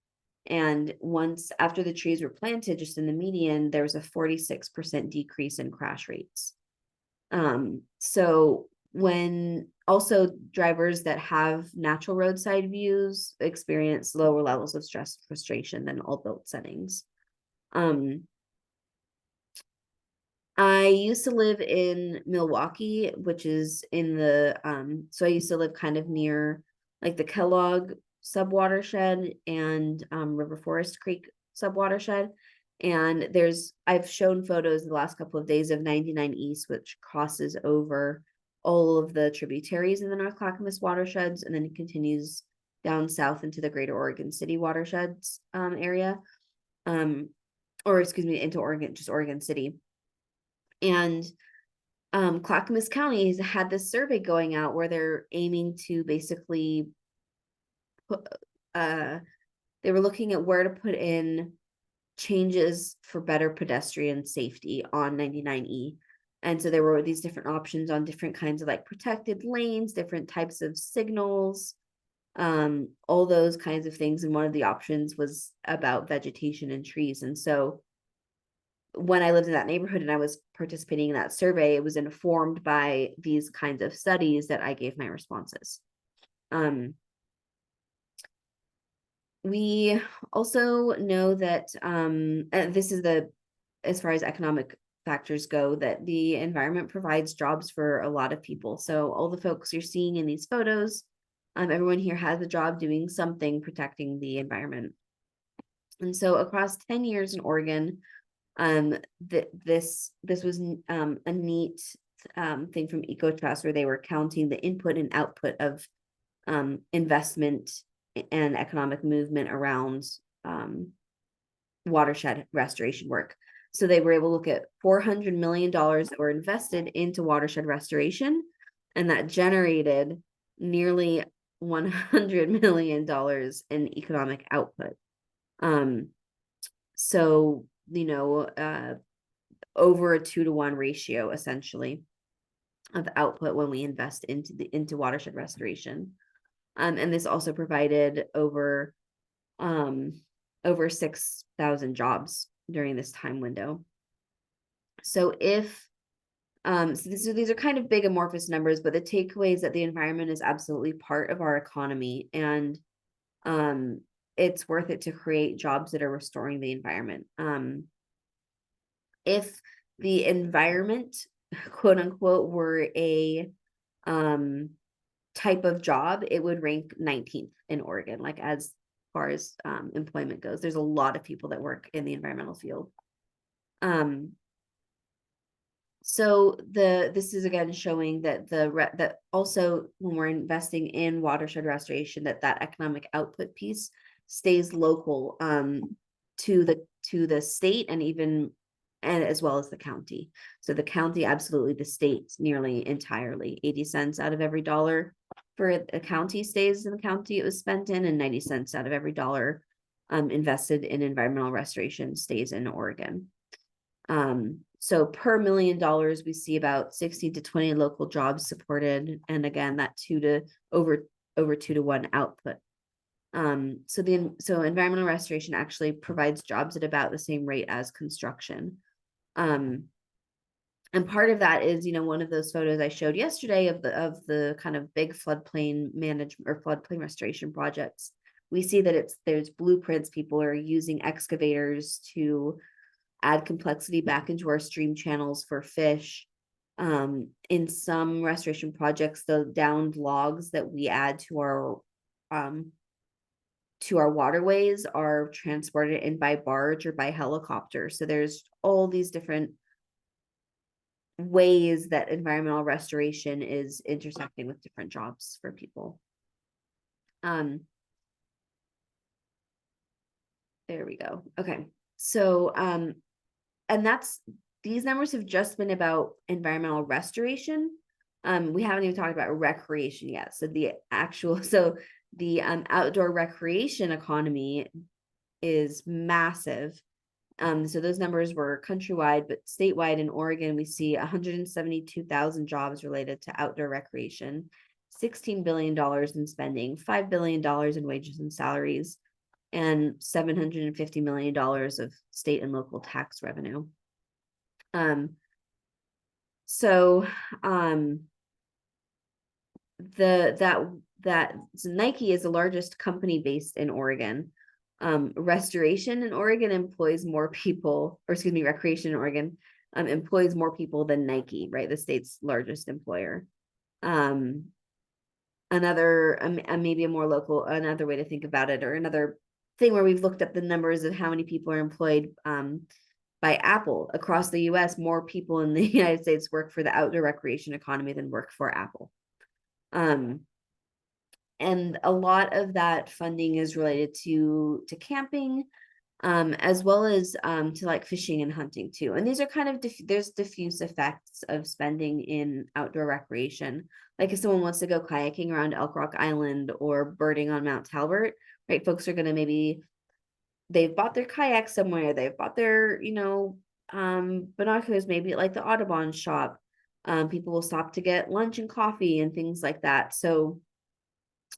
And once after the trees were planted, just in the median, there was a 46% decrease in crash rates. So when also drivers that have natural roadside views experience lower levels of stress and frustration than all built settings. I used to live in Milwaukee, which is in the so I used to live kind of near like the Kellogg subwatershed and River Forest Creek subwatershed. And I've shown photos the last couple of days of 99 East, which crosses over all of the tributaries in the North Clackamas watersheds, and then it continues down south into the greater Oregon City watersheds area. Or excuse me, into Oregon, just Oregon City. And Clackamas County has had this survey going out where they're aiming to basically put, they were looking at where to put in changes for better pedestrian safety on 99E. And so there were these different options on different kinds of like protected lanes, different types of signals, all those kinds of things. And one of the options was about vegetation and trees. And so when I lived in that neighborhood and I was participating in that survey, it was informed by these kinds of studies that I gave my responses. We also know that this is as far as economic factors go, that the environment provides jobs for a lot of people. So all the folks you're seeing in these photos, everyone here has a job doing something protecting the environment. And so across 10 years in Oregon, this was a neat thing from EcoTrust where they were counting the input and output of investment and economic movement around watershed restoration work. So they were able to look at $400 million that were invested into watershed restoration, and that generated nearly $100 million in economic output. So over a 2-to-1 ratio essentially of output when we invest into watershed restoration. And this also provided over 6,000 jobs during this time window. So these are kind of big amorphous numbers, but the takeaway is that the environment is absolutely part of our economy, and it's worth it to create jobs that are restoring the environment. If the environment, quote unquote, were a type of job, it would rank 19th in Oregon, like as far as employment goes. There's a lot of people that work in the environmental field. So this is again showing that that also when we're investing in watershed restoration, that economic output piece stays local to the state and as well as the county. So the county, absolutely, the state nearly entirely. 80 cents out of every dollar for a county stays in the county it was spent in, and 90 cents out of every dollar invested in environmental restoration stays in Oregon. So per $1 million, we see about 60 to 20 local jobs supported, and again, that over 2-to-1 output. So environmental restoration actually provides jobs at about the same rate as construction. And part of that is, one of those photos I showed yesterday of the kind of big floodplain management or floodplain restoration projects. We see that there's blueprints. People are using excavators to add complexity back into our stream channels for fish. In some restoration projects, the downed logs that we add to our waterways are transported in by barge or by helicopter. So there's all these different ways that environmental restoration is intersecting with different jobs for people. There we go. Okay. So, and these numbers have just been about environmental restoration. We haven't even talked about recreation yet. So the outdoor recreation economy is massive. So those numbers were countrywide, but statewide in Oregon, we see 172,000 jobs related to outdoor recreation, $16 billion in spending, $5 billion in wages and salaries, and $750 million of state and local tax revenue. So Nike is the largest company based in Oregon. Restoration in Oregon employs more people, recreation in Oregon employs more people than Nike, right? The state's largest employer. Maybe a more local, another way to think about it, or another thing where we've looked at the numbers of how many people are employed by Apple across the US. More people in the United States work for the outdoor recreation economy than work for Apple. And a lot of that funding is related to camping, as well as to like fishing and hunting too. And these are kind of there's diffuse effects of spending in outdoor recreation. Like if someone wants to go kayaking around Elk Rock Island or birding on Mount Talbot, right? Folks are going to they've bought their kayak somewhere, they've bought their binoculars maybe at like the Audubon shop. People will stop to get lunch and coffee and things like that. So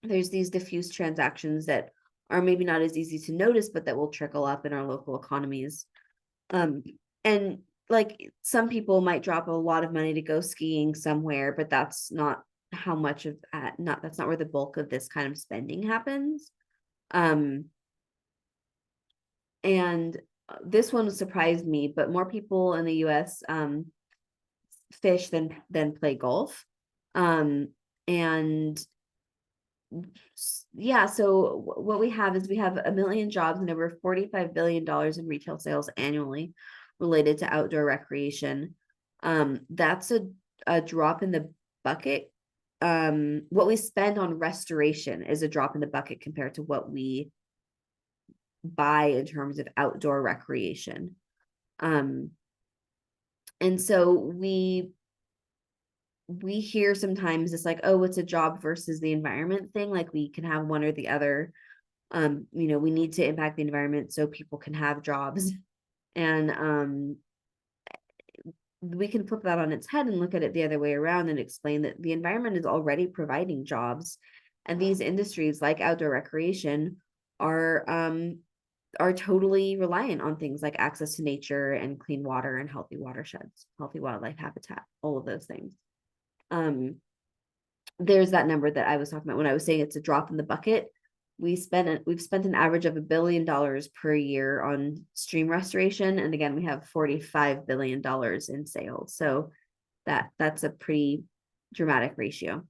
there's these diffuse transactions that are maybe not as easy to notice, but that will trickle up in our local economies. And like some people might drop a lot of money to go skiing somewhere, but that's not how much of that's not where the bulk of this kind of spending happens. And this one surprised me, but more people in the US fish than play golf. And yeah, so what we have is we have 1 million jobs and over $45 billion in retail sales annually related to outdoor recreation. That's a drop in the bucket. What we spend on restoration is a drop in the bucket compared to what we buy in terms of outdoor recreation. And so we hear sometimes it's like, oh, it's a job versus the environment thing. Like we can have one or the other. We need to impact the environment so people can have jobs. And we can flip that on its head and look at it the other way around and explain that the environment is already providing jobs, and these industries like outdoor recreation are totally reliant on things like access to nature and clean water and healthy watersheds, healthy wildlife habitat, all of those things. There's that number that I was talking about when I was saying it's a drop in the bucket. We've spent an average of $1 billion per year on stream restoration, and again, we have $45 billion in sales. So that's a pretty dramatic ratio.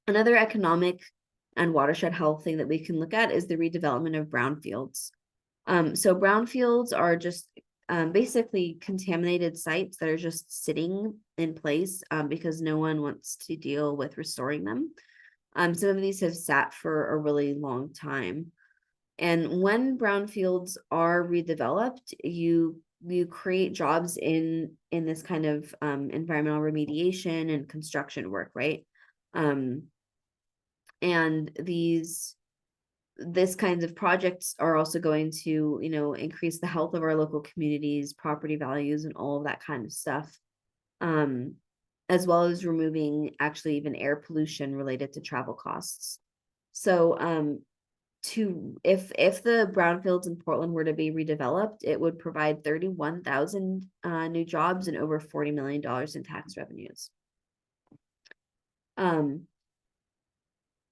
Another economic and watershed health thing that we can look at is the redevelopment of brownfields. So brownfields are just basically contaminated sites that are just sitting in place because no one wants to deal with restoring them. Some of these have sat for a really long time. And when brownfields are redeveloped, you create jobs in this kind of environmental remediation and construction work, right? And this kinds of projects are also going to, increase the health of our local communities, property values, and all of that kind of stuff. As well as removing actually even air pollution related to travel costs. So if the brownfields in Portland were to be redeveloped, it would provide 31,000 new jobs and over $40 million in tax revenues. And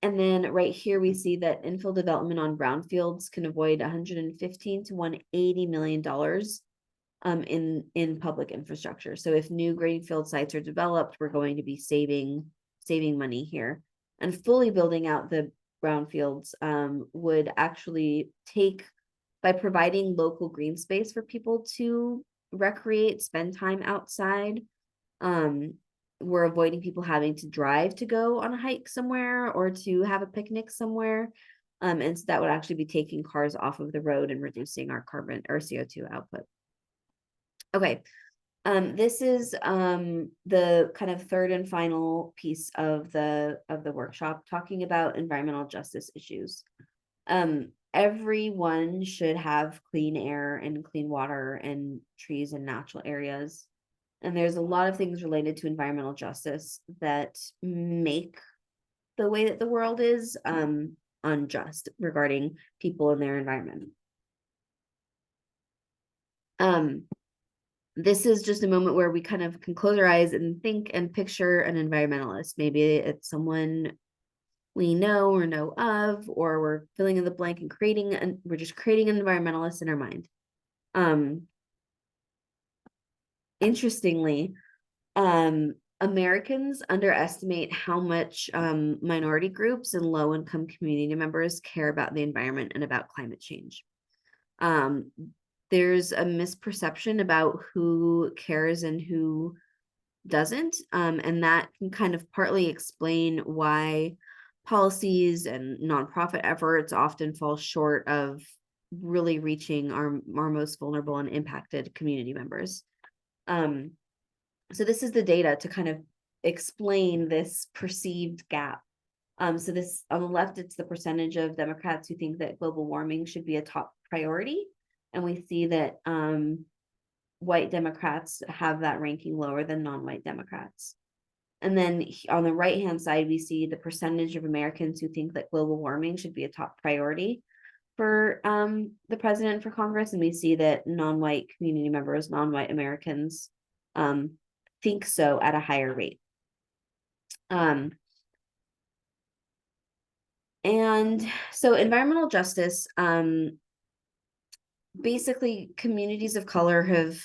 then right here we see that infill development on brownfields can avoid $115 to $180 million in public infrastructure. So if new greenfield sites are developed, we're going to be saving money here. And fully building out the brownfields would actually take, by providing local green space for people to recreate, spend time outside, we're avoiding people having to drive to go on a hike somewhere or to have a picnic somewhere. And so that would actually be taking cars off of the road and reducing our carbon or CO2 output. Okay, this is the kind of third and final piece of the workshop, talking about environmental justice issues. Everyone should have clean air and clean water and trees and natural areas. And there's a lot of things related to environmental justice that make the way that the world is unjust regarding people and their environment. This is just a moment where we kind of can close our eyes and think and picture an environmentalist. Maybe it's someone we know or know of, or we're filling in the blank and we're just creating an environmentalist in our mind. Interestingly, Americans underestimate how much minority groups and low-income community members care about the environment and about climate change. There's a misperception about who cares and who doesn't, and that can kind of partly explain why policies and nonprofit efforts often fall short of really reaching our most vulnerable and impacted community members. So this is the data to kind of explain this perceived gap. So this on the left, it's the percentage of Democrats who think that global warming should be a top priority. And we see that white Democrats have that ranking lower than non-white Democrats. And then on the right-hand side, we see the percentage of Americans who think that global warming should be a top priority for the president, for Congress. And we see that non-white community members, non-white Americans think so at a higher rate. And so environmental justice, basically communities of color have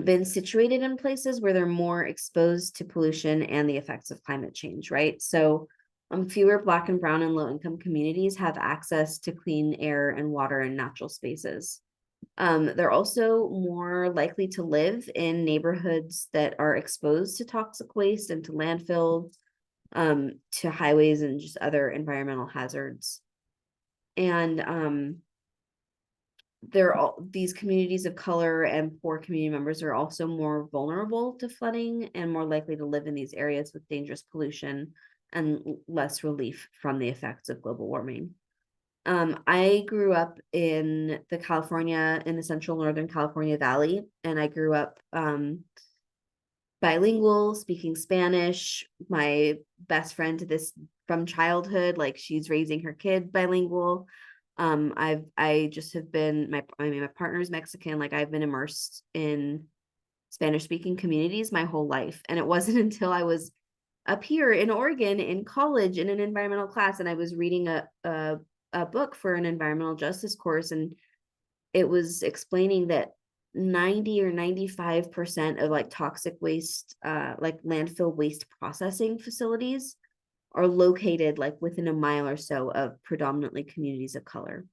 been situated in places where they're more exposed to pollution and the effects of climate change, right? So fewer Black and brown and low-income communities have access to clean air and water and natural spaces. They're also more likely to live in neighborhoods that are exposed to toxic waste and to landfills, to highways and just other environmental hazards. And these communities of color and poor community members are also more vulnerable to flooding and more likely to live in these areas with dangerous pollution and less relief from the effects of global warming. I grew up in the central northern California Valley, and I grew up bilingual, speaking Spanish. My best friend to this from childhood, like she's raising her kid bilingual. I just have been my partner's Mexican, like I've been immersed in Spanish speaking communities my whole life. And it wasn't until I was up here in Oregon in college in an environmental class, and I was reading a book for an environmental justice course, and it was explaining that 90 or 95% of like toxic waste, like landfill waste processing facilities are located like within a mile or so of predominantly communities of color.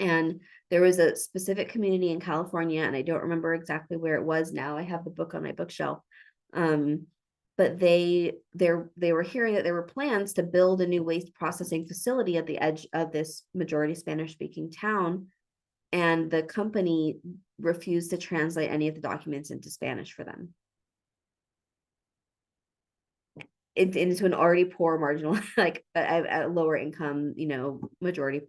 And there was a specific community in California, and I don't remember exactly where it was now. I have the book on my bookshelf. But they were hearing that there were plans to build a new waste processing facility at the edge of this majority Spanish speaking town, and the company refused to translate any of the documents into Spanish for them. Into an already poor marginal, like a lower income, majority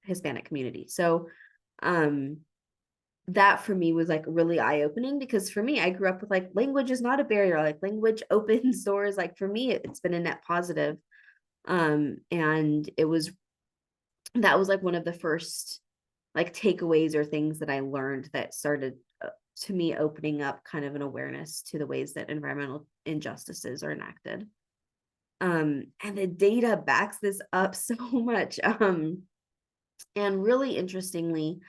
Hispanic community. So that for me was like really eye-opening, because for me, I grew up with like language is not a barrier, like language opens doors. Like for me, it's been a net positive. And that was like one of the first like takeaways or things that I learned that started to me opening up kind of an awareness to the ways that environmental injustices are enacted. And the data backs this up so much. And really interestingly,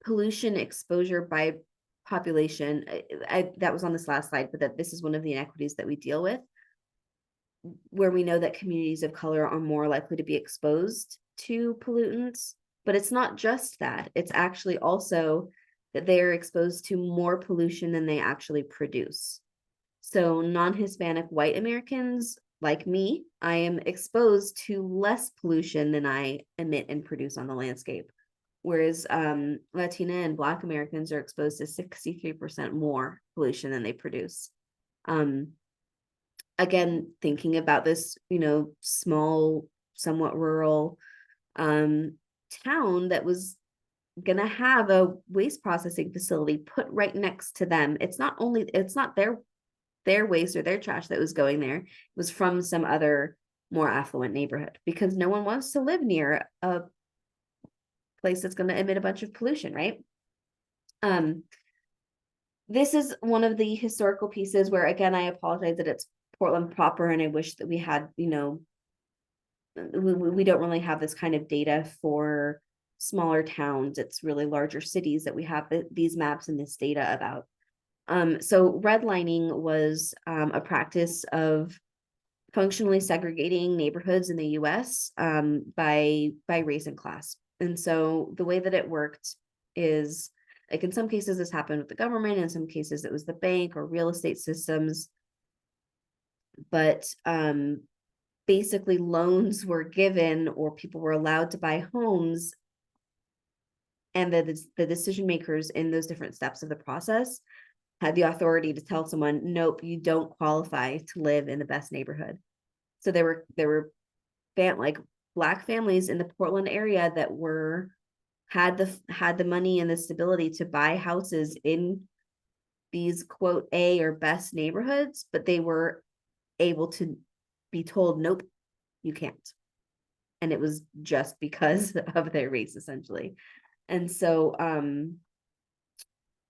pollution exposure by population, that was on this last slide, but that this is one of the inequities that we deal with, where we know that communities of color are more likely to be exposed to pollutants. But it's not just that, it's actually also that they are exposed to more pollution than they actually produce. So non-Hispanic white Americans like me, I am exposed to less pollution than I emit and produce on the landscape. Whereas Latina and Black Americans are exposed to 63% more pollution than they produce. Again, thinking about this, small, somewhat rural town that was going to have a waste processing facility put right next to them. It's not their waste or their trash that was going there. It was from some other more affluent neighborhood, because no one wants to live near a place that's going to emit a bunch of pollution, right? This is one of the historical pieces where, again, I apologize that it's Portland proper, and I wish that we had, we don't really have this kind of data for smaller towns. It's really larger cities that we have these maps and this data about. So redlining was a practice of functionally segregating neighborhoods in the US by race and class. And so the way that it worked is, like, in some cases this happened with the government, in some cases it was the bank or real estate systems, but basically loans were given or people were allowed to buy homes, and the decision makers in those different steps of the process had the authority to tell someone, nope, you don't qualify to live in the best neighborhood. So there were like Black families in the Portland area that had the money and the stability to buy houses in these quote A or best neighborhoods, but they were able to be told, nope, you can't. And it was just because of their race, essentially. And so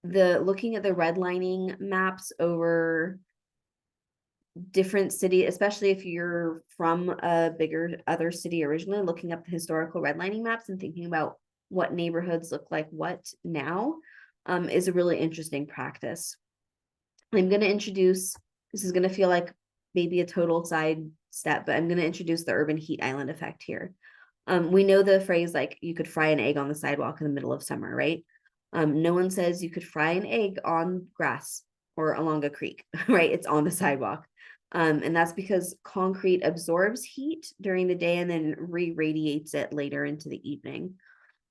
looking at the redlining maps over different city, especially if you're from a bigger other city originally, looking up the historical redlining maps and thinking about what neighborhoods look like what now, is a really interesting practice. I'm going to introduce, this is going to feel like maybe a total side step, but I'm going to introduce the urban heat island effect here. We know the phrase, like, you could fry an egg on the sidewalk in the middle of summer, right? No one says you could fry an egg on grass or along a creek, right? It's on the sidewalk. And that's because concrete absorbs heat during the day and then re-radiates it later into the evening,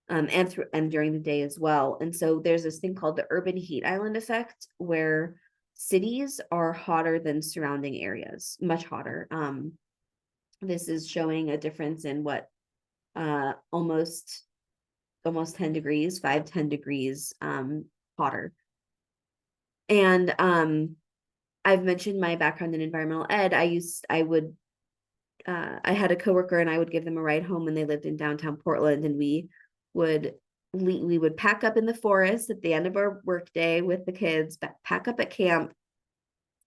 and during the day as well. And so there's this thing called the urban heat island effect, where cities are hotter than surrounding areas, much hotter. This is showing a difference in what almost 10 degrees, 10 degrees hotter. And I've mentioned my background in environmental ed. I had a coworker and I would give them a ride home when they lived in downtown Portland, and would we would pack up in the forest at the end of our workday with the kids, pack up at camp,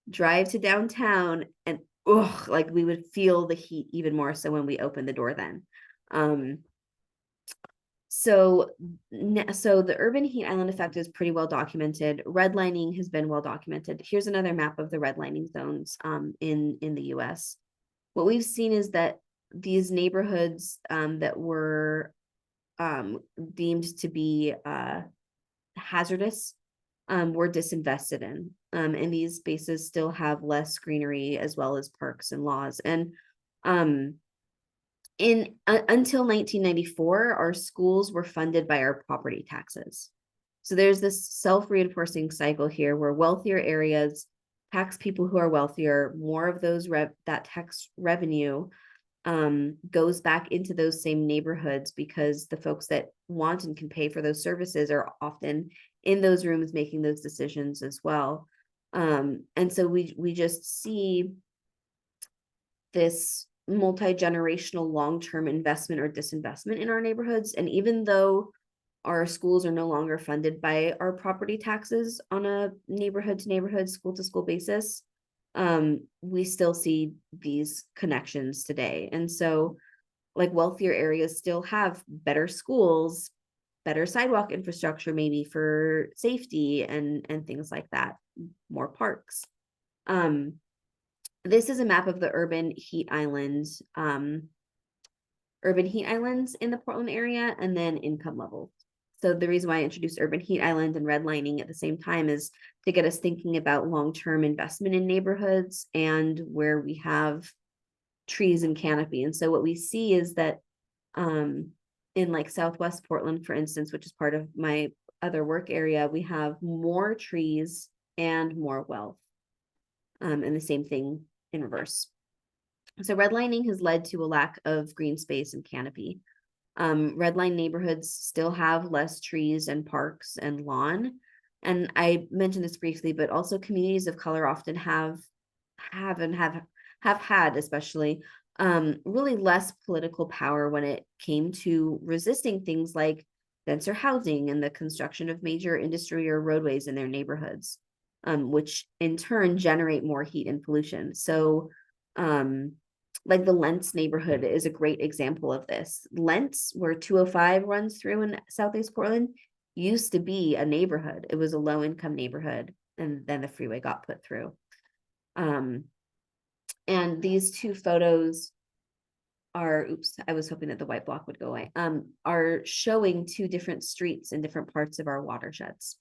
drive to downtown, and like we would feel the heat even more so when we opened the door then. So the urban heat island effect is pretty well documented. Redlining has been well documented. Here's another map of the redlining zones in the US. What we've seen is that these neighborhoods that were deemed to be hazardous were disinvested in. And these spaces still have less greenery as well as parks and laws. And until 1994, our schools were funded by our property taxes. So there's this self-reinforcing cycle here where wealthier areas tax people who are wealthier. More of that tax revenue goes back into those same neighborhoods because the folks that want and can pay for those services are often in those rooms making those decisions as well. And so we just see this multi-generational long-term investment or disinvestment in our neighborhoods. And even though our schools are no longer funded by our property taxes on a neighborhood to neighborhood, school to school basis, we still see these connections today. And so like wealthier areas still have better schools, better sidewalk infrastructure, maybe for safety and things like that, more parks. This is a map of the urban heat islands in the Portland area, and then income levels. So the reason why I introduced urban heat island and redlining at the same time is to get us thinking about long-term investment in neighborhoods and where we have trees and canopy. And so what we see is that in like Southwest Portland, for instance, which is part of my other work area, we have more trees and more wealth. And the same thing in reverse. So redlining has led to a lack of green space and canopy. Redline neighborhoods still have less trees and parks and lawn. And I mentioned this briefly, but also communities of color often have had especially really less political power when it came to resisting things like denser housing and the construction of major industry or roadways in their neighborhoods, which in turn generate more heat and pollution. So like the Lentz neighborhood is a great example of this. Lentz, where 205 runs through in Southeast Portland, used to be a neighborhood. It was a low-income neighborhood, and then the freeway got put through. And these two photos are, I was hoping that the white block would go away, are showing two different streets in different parts of our watersheds.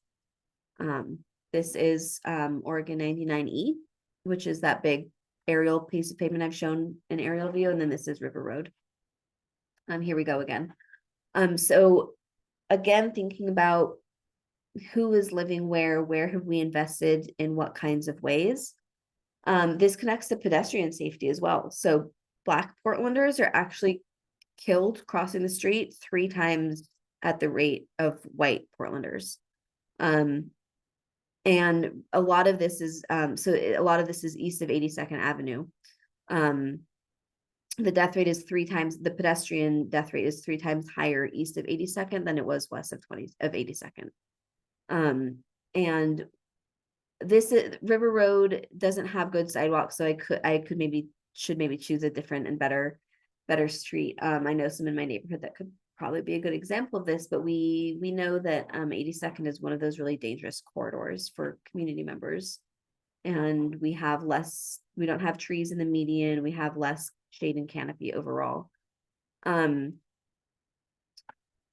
This is Oregon 99E, which is that big aerial piece of pavement I've shown an aerial view, and then this is River Road. Here we go again. So again, thinking about who is living where have we invested in what kinds of ways? This connects to pedestrian safety as well. So Black Portlanders are actually killed crossing the street 3 times at the rate of white Portlanders. And a lot of this is east of 82nd Avenue. The death rate is 3 times, the pedestrian death rate is 3 times higher east of 82nd than it was west of 82nd. And this River Road doesn't have good sidewalks, so I should maybe choose a different and better street. I know some in my neighborhood that could probably be a good example of this, but we know that 82nd is one of those really dangerous corridors for community members, and we don't have trees in the median, we have less shade and canopy overall.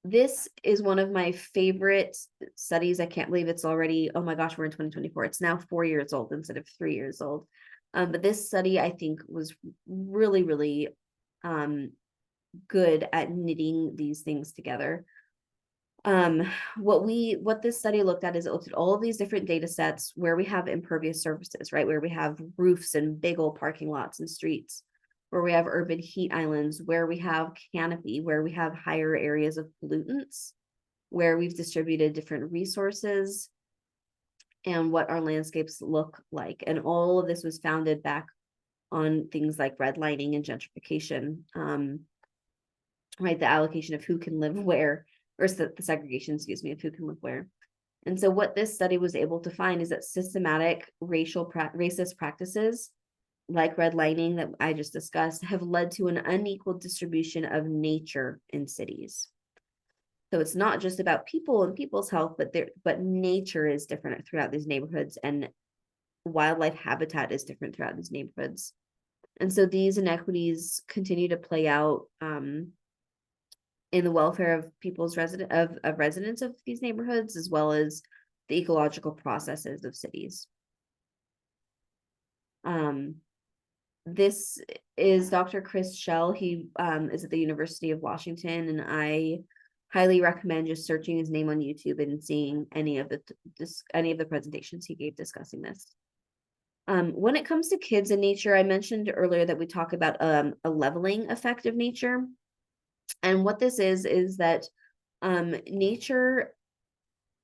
This is one of my favorite studies. I can't believe it's already, oh my gosh, we're in 2024. It's now 4 years old instead of 3 years old. But this study, I think, was really, really good at knitting these things together. What this study looked at is it looked at all of these different data sets where we have impervious surfaces, right? Where we have roofs and big old parking lots and streets. where we have urban heat islands, where we have canopy, where we have higher areas of pollutants, where we've distributed different resources, and what our landscapes look like. And all of this was founded back on things like redlining and gentrification, right? The allocation of who can live where, or the segregation, excuse me, of who can live where. And so what this study was able to find is that systematic racist practices like redlining that I just discussed have led to an unequal distribution of nature in cities. So it's not just about people and people's health, but nature is different throughout these neighborhoods, and wildlife habitat is different throughout these neighborhoods. And so these inequities continue to play out in the welfare of people's residents of these neighborhoods, as well as the ecological processes of cities. This is Dr. Chris Schell. He is at the University of Washington, and I highly recommend just searching his name on YouTube and seeing any of the presentations he gave discussing this. When it comes to kids in nature, I mentioned earlier that we talk about a leveling effect of nature. And what this is that nature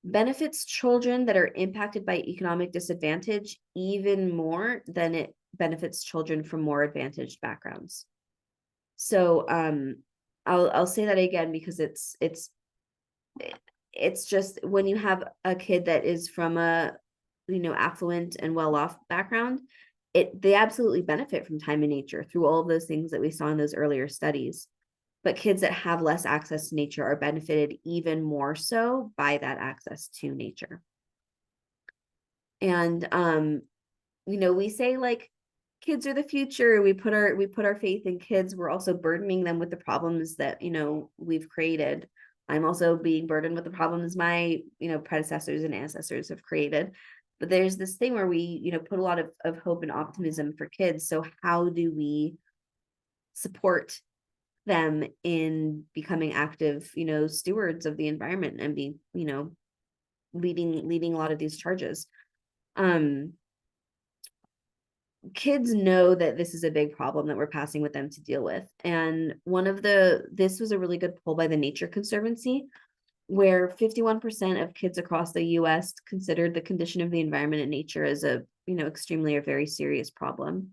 benefits children that are impacted by economic disadvantage even more than it benefits children from more advantaged backgrounds. So I'll say that again because it's just when you have a kid that is from a affluent and well-off background, they absolutely benefit from time in nature through all of those things that we saw in those earlier studies. But kids that have less access to nature are benefited even more so by that access to nature. And we say like kids are the future. We put our faith in kids. We're also burdening them with the problems that we've created. I'm also being burdened with the problems my predecessors and ancestors have created. But there's this thing where we put a lot of hope and optimism for kids. So how do we support them in becoming active stewards of the environment and be leading a lot of these charges? Kids know that this is a big problem that we're passing with them to deal with. And this was a really good poll by the Nature Conservancy, where 51% of kids across the US considered the condition of the environment and nature as a extremely or very serious problem.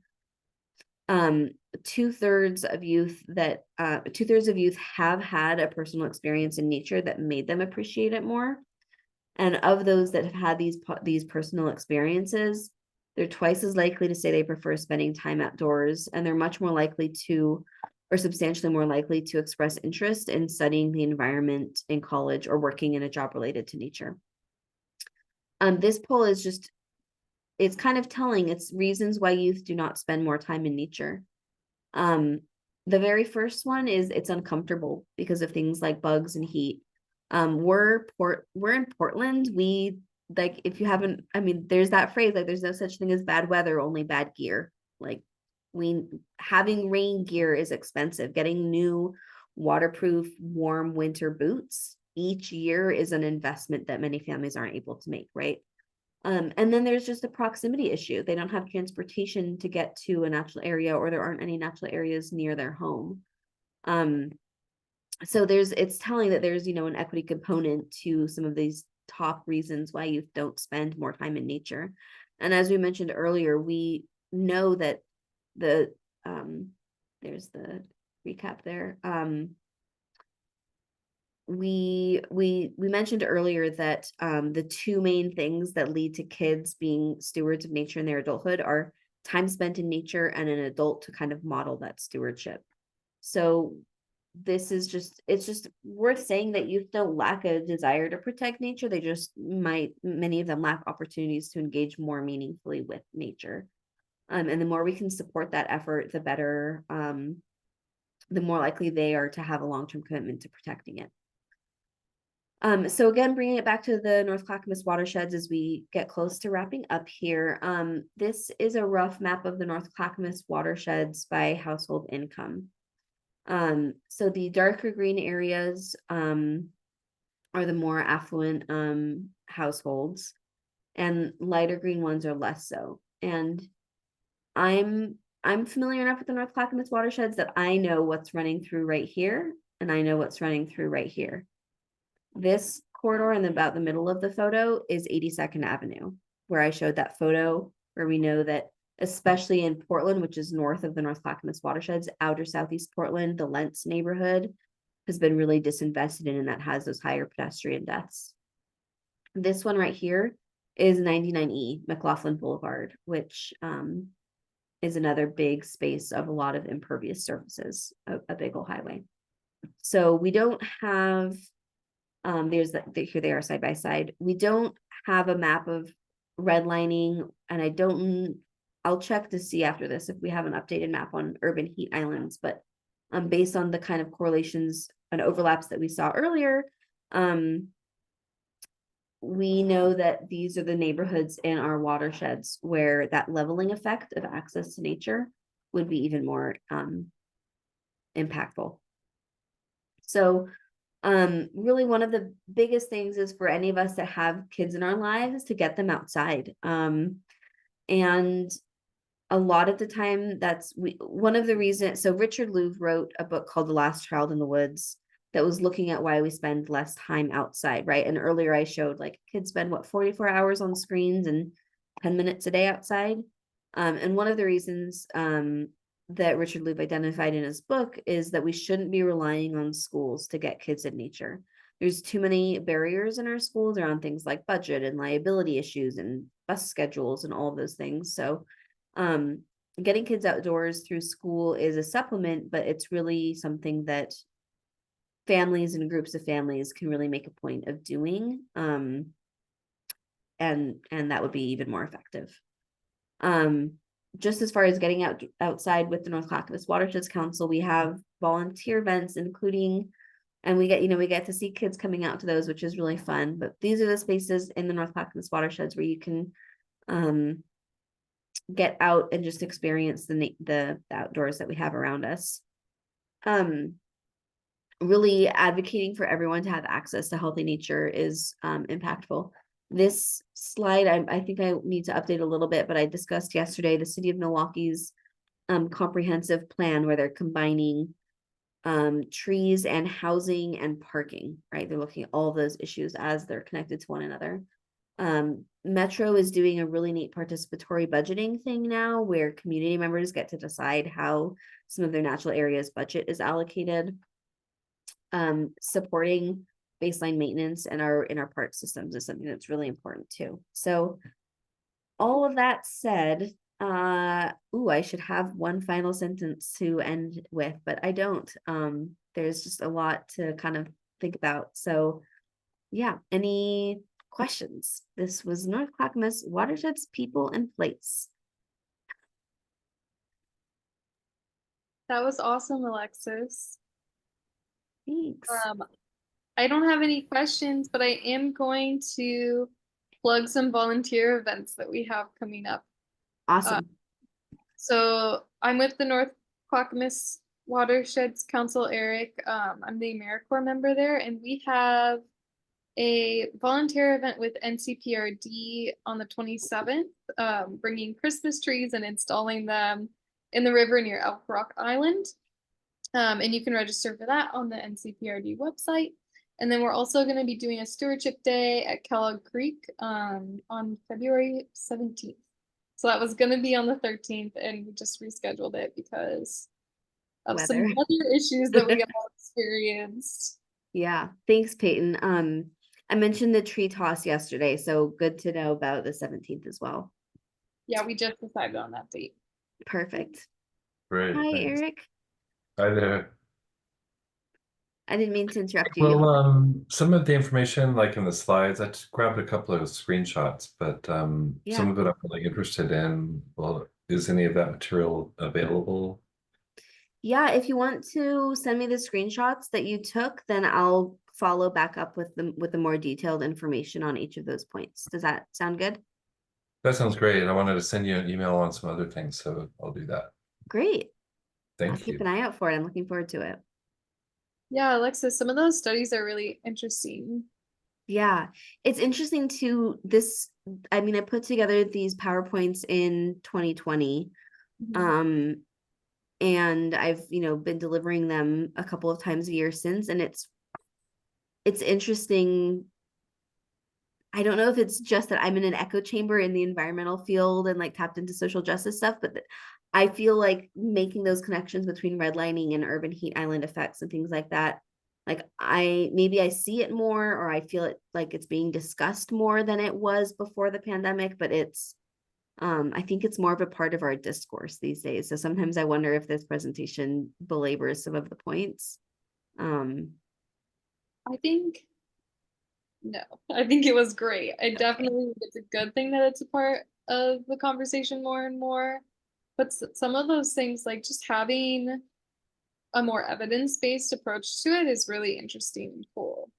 2/3 of youth have had a personal experience in nature that made them appreciate it more. And of those that have had these personal experiences, they're twice as likely to say they prefer spending time outdoors, and they're much more likely to, or substantially more likely to, express interest in studying the environment in college or working in a job related to nature. This poll is it's kind of telling. It's reasons why youth do not spend more time in nature. The very first one is it's uncomfortable because of things like bugs and heat. We're in Portland. We like, if you haven't, there's that phrase, like there's no such thing as bad weather, only bad gear. Like having rain gear is expensive. Getting new waterproof warm winter boots each year is an investment that many families aren't able to make, right? And then there's just a proximity issue. They don't have transportation to get to a natural area, or there aren't any natural areas near their home. So it's telling that there's an equity component to some of these top reasons why youth don't spend more time in nature. And as we mentioned earlier, we know that there's the recap there. We mentioned earlier that the two main things that lead to kids being stewards of nature in their adulthood are time spent in nature and an adult to kind of model that stewardship. So it's just worth saying that youth don't lack a desire to protect nature. They just many of them lack opportunities to engage more meaningfully with nature. And the more we can support that effort, the better, the more likely they are to have a long-term commitment to protecting it. So again, bringing it back to the North Clackamas watersheds as we get close to wrapping up here. This is a rough map of the North Clackamas watersheds by household income. So the darker green areas are the more affluent households, and lighter green ones are less so. And I'm I'm familiar enough with the North Clackamas watersheds that I know what's running through right here, and I know what's running through right here. This corridor in about the middle of the photo is 82nd Avenue, where I showed that photo where we know that, especially in Portland, which is north of the North Clackamas watersheds, outer southeast Portland, the Lentz neighborhood has been really disinvested in, and that has those higher pedestrian deaths. This one right here is 99E McLaughlin Boulevard, which is another big space of a lot of impervious surfaces, a big old highway. So we don't have, there's here they are side by side. We don't have a map of redlining, and I'll check to see after this if we have an updated map on urban heat islands, but based on the kind of correlations and overlaps that we saw earlier, we know that these are the neighborhoods in our watersheds where that leveling effect of access to nature would be even more impactful. So really one of the biggest things is for any of us that have kids in our lives to get them outside. And a lot of the time one of the reasons, so Richard Louv wrote a book called The Last Child in the Woods that was looking at why we spend less time outside, right? And earlier I showed like kids spend 44 hours on screens and 10 minutes a day outside. And one of the reasons that Richard Louv identified in his book is that we shouldn't be relying on schools to get kids in nature. There's too many barriers in our schools around things like budget and liability issues and bus schedules and all of those things. So getting kids outdoors through school is a supplement, but it's really something that families and groups of families can really make a point of doing. And that would be even more effective. Just as far as getting outside with the North Clackamas Watersheds Council, we have volunteer events, including, and we get to see kids coming out to those, which is really fun. But these are the spaces in the North Clackamas Watersheds where you can get out and just experience the outdoors that we have around us. Really advocating for everyone to have access to healthy nature is impactful. This slide, I think I need to update a little bit, but I discussed yesterday the city of Milwaukee's comprehensive plan where they're combining trees and housing and parking, right? They're looking at all those issues as they're connected to one another. Metro is doing a really neat participatory budgeting thing now where community members get to decide how some of their natural areas budget is allocated. Supporting baseline maintenance in our park systems is something that's really important too. So all of that said, I should have one final sentence to end with, but I don't. There's just a lot to kind of think about. So yeah, any questions? This was North Clackamas Watersheds People and Place. That was awesome, Alexis. Thanks. I don't have any questions, but I am going to plug some volunteer events that we have coming up. Awesome. So I'm with the North Clackamas Watersheds Council, Eric. I'm the AmeriCorps member there, and we have a volunteer event with NCPRD on the 27th, bringing Christmas trees and installing them in the river near Elk Rock Island. And you can register for that on the NCPRD website. And then we're also going to be doing a stewardship day at Kellogg Creek on February 17th. So that was going to be on the 13th, and we just rescheduled it because of some weather issues that we all experienced. Yeah, thanks, Peyton. I mentioned the tree toss yesterday, so good to know about the 17th as well. Yeah, we just decided on that date. Perfect. Great. Hi, Thanks. Eric. Hi there. I didn't mean to interrupt you. Well, some of the information, like in the slides, I just grabbed a couple of screenshots, but some of it I'm really interested in. Well, is any of that material available? Yeah, if you want to send me the screenshots that you took, then I'll follow back up with the more detailed information on each of those points. Does that sound good? That sounds great. I wanted to send you an email on some other things, so I'll do that. Great. Thank I'll you. keep an eye out for it. I'm looking forward to it. Yeah, Alexis, some of those studies are really interesting. Yeah, it's interesting too. I put together these PowerPoints in 2020. Um, and I've, been delivering them a couple of times a year since, and it's interesting. I don't know if it's just that I'm in an echo chamber in the environmental field and like tapped into social justice stuff, but I feel like making those connections between redlining and urban heat island effects and things like that, like maybe I see it more, or I feel it like it's being discussed more than it was before the pandemic, but I think it's more of a part of our discourse these days. So sometimes I wonder if this presentation belabors some of the points. I think no, I think it was great. I definitely think it's a good thing that it's a part of the conversation more and more. But some of those things, like just having a more evidence-based approach to it, is really interesting and cool.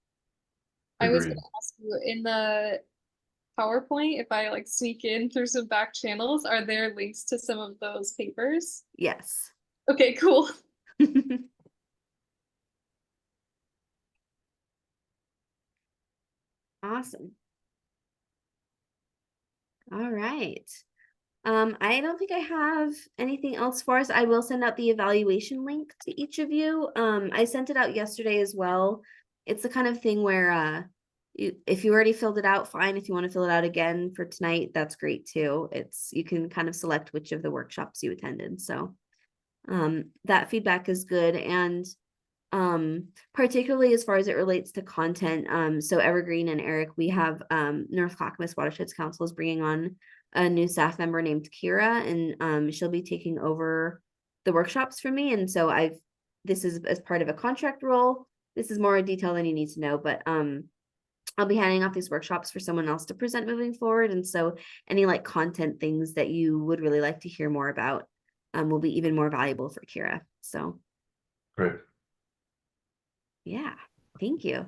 I was going Agreed. to ask you in the PowerPoint, if I like sneak in through some back channels, are there links to some of those papers? Yes. Okay, cool. Awesome. All right. I don't think I have anything else for us. I will send out the evaluation link to each of you. I sent it out yesterday as well. It's the kind of thing where if you already filled it out, fine. If you want to fill it out again for tonight, that's great too. You can kind of select which of the workshops you attended. So that feedback is good. And particularly as far as it relates to content, so Evergreen and Eric, we have North Clackamas Watersheds Council is bringing on a new staff member named Kira, and she'll be taking over the workshops for me. And so this is as part of a contract role. This is more detail than you need to know, but I'll be handing off these workshops for someone else to present moving forward. And so any like content things that you would really like to hear more about will be even more valuable for Kira. So Great. yeah, thank you.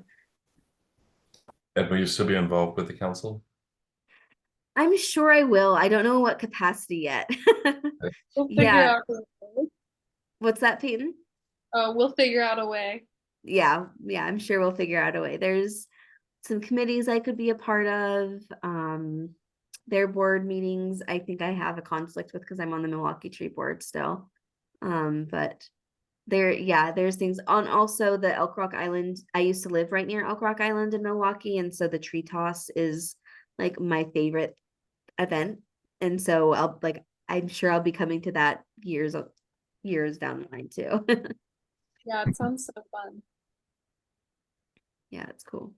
And will you still be involved with the council? I'm sure I will. I don't know what capacity yet. We'll figure Yeah. out a way. What's that, Peyton? We'll figure out a way. Yeah, I'm sure we'll figure out a way. There's some committees I could be a part of. Their board meetings, I think I have a conflict with because I'm on the Milwaukee Tree Board still. But there's things on also the Elk Rock Island. I used to live right near Elk Rock Island in Milwaukee, and so the tree toss is like my favorite event. And so I'm sure I'll be coming to that years down the line too. Yeah, it sounds so fun. Yeah, it's cool.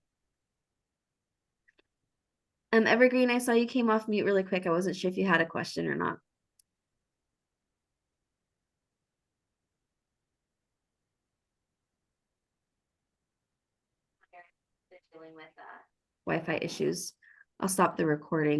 Evergreen, I saw you came off mute really quick. I wasn't sure if you had a question or not. Dealing with Wi-Fi issues. I'll stop the recording.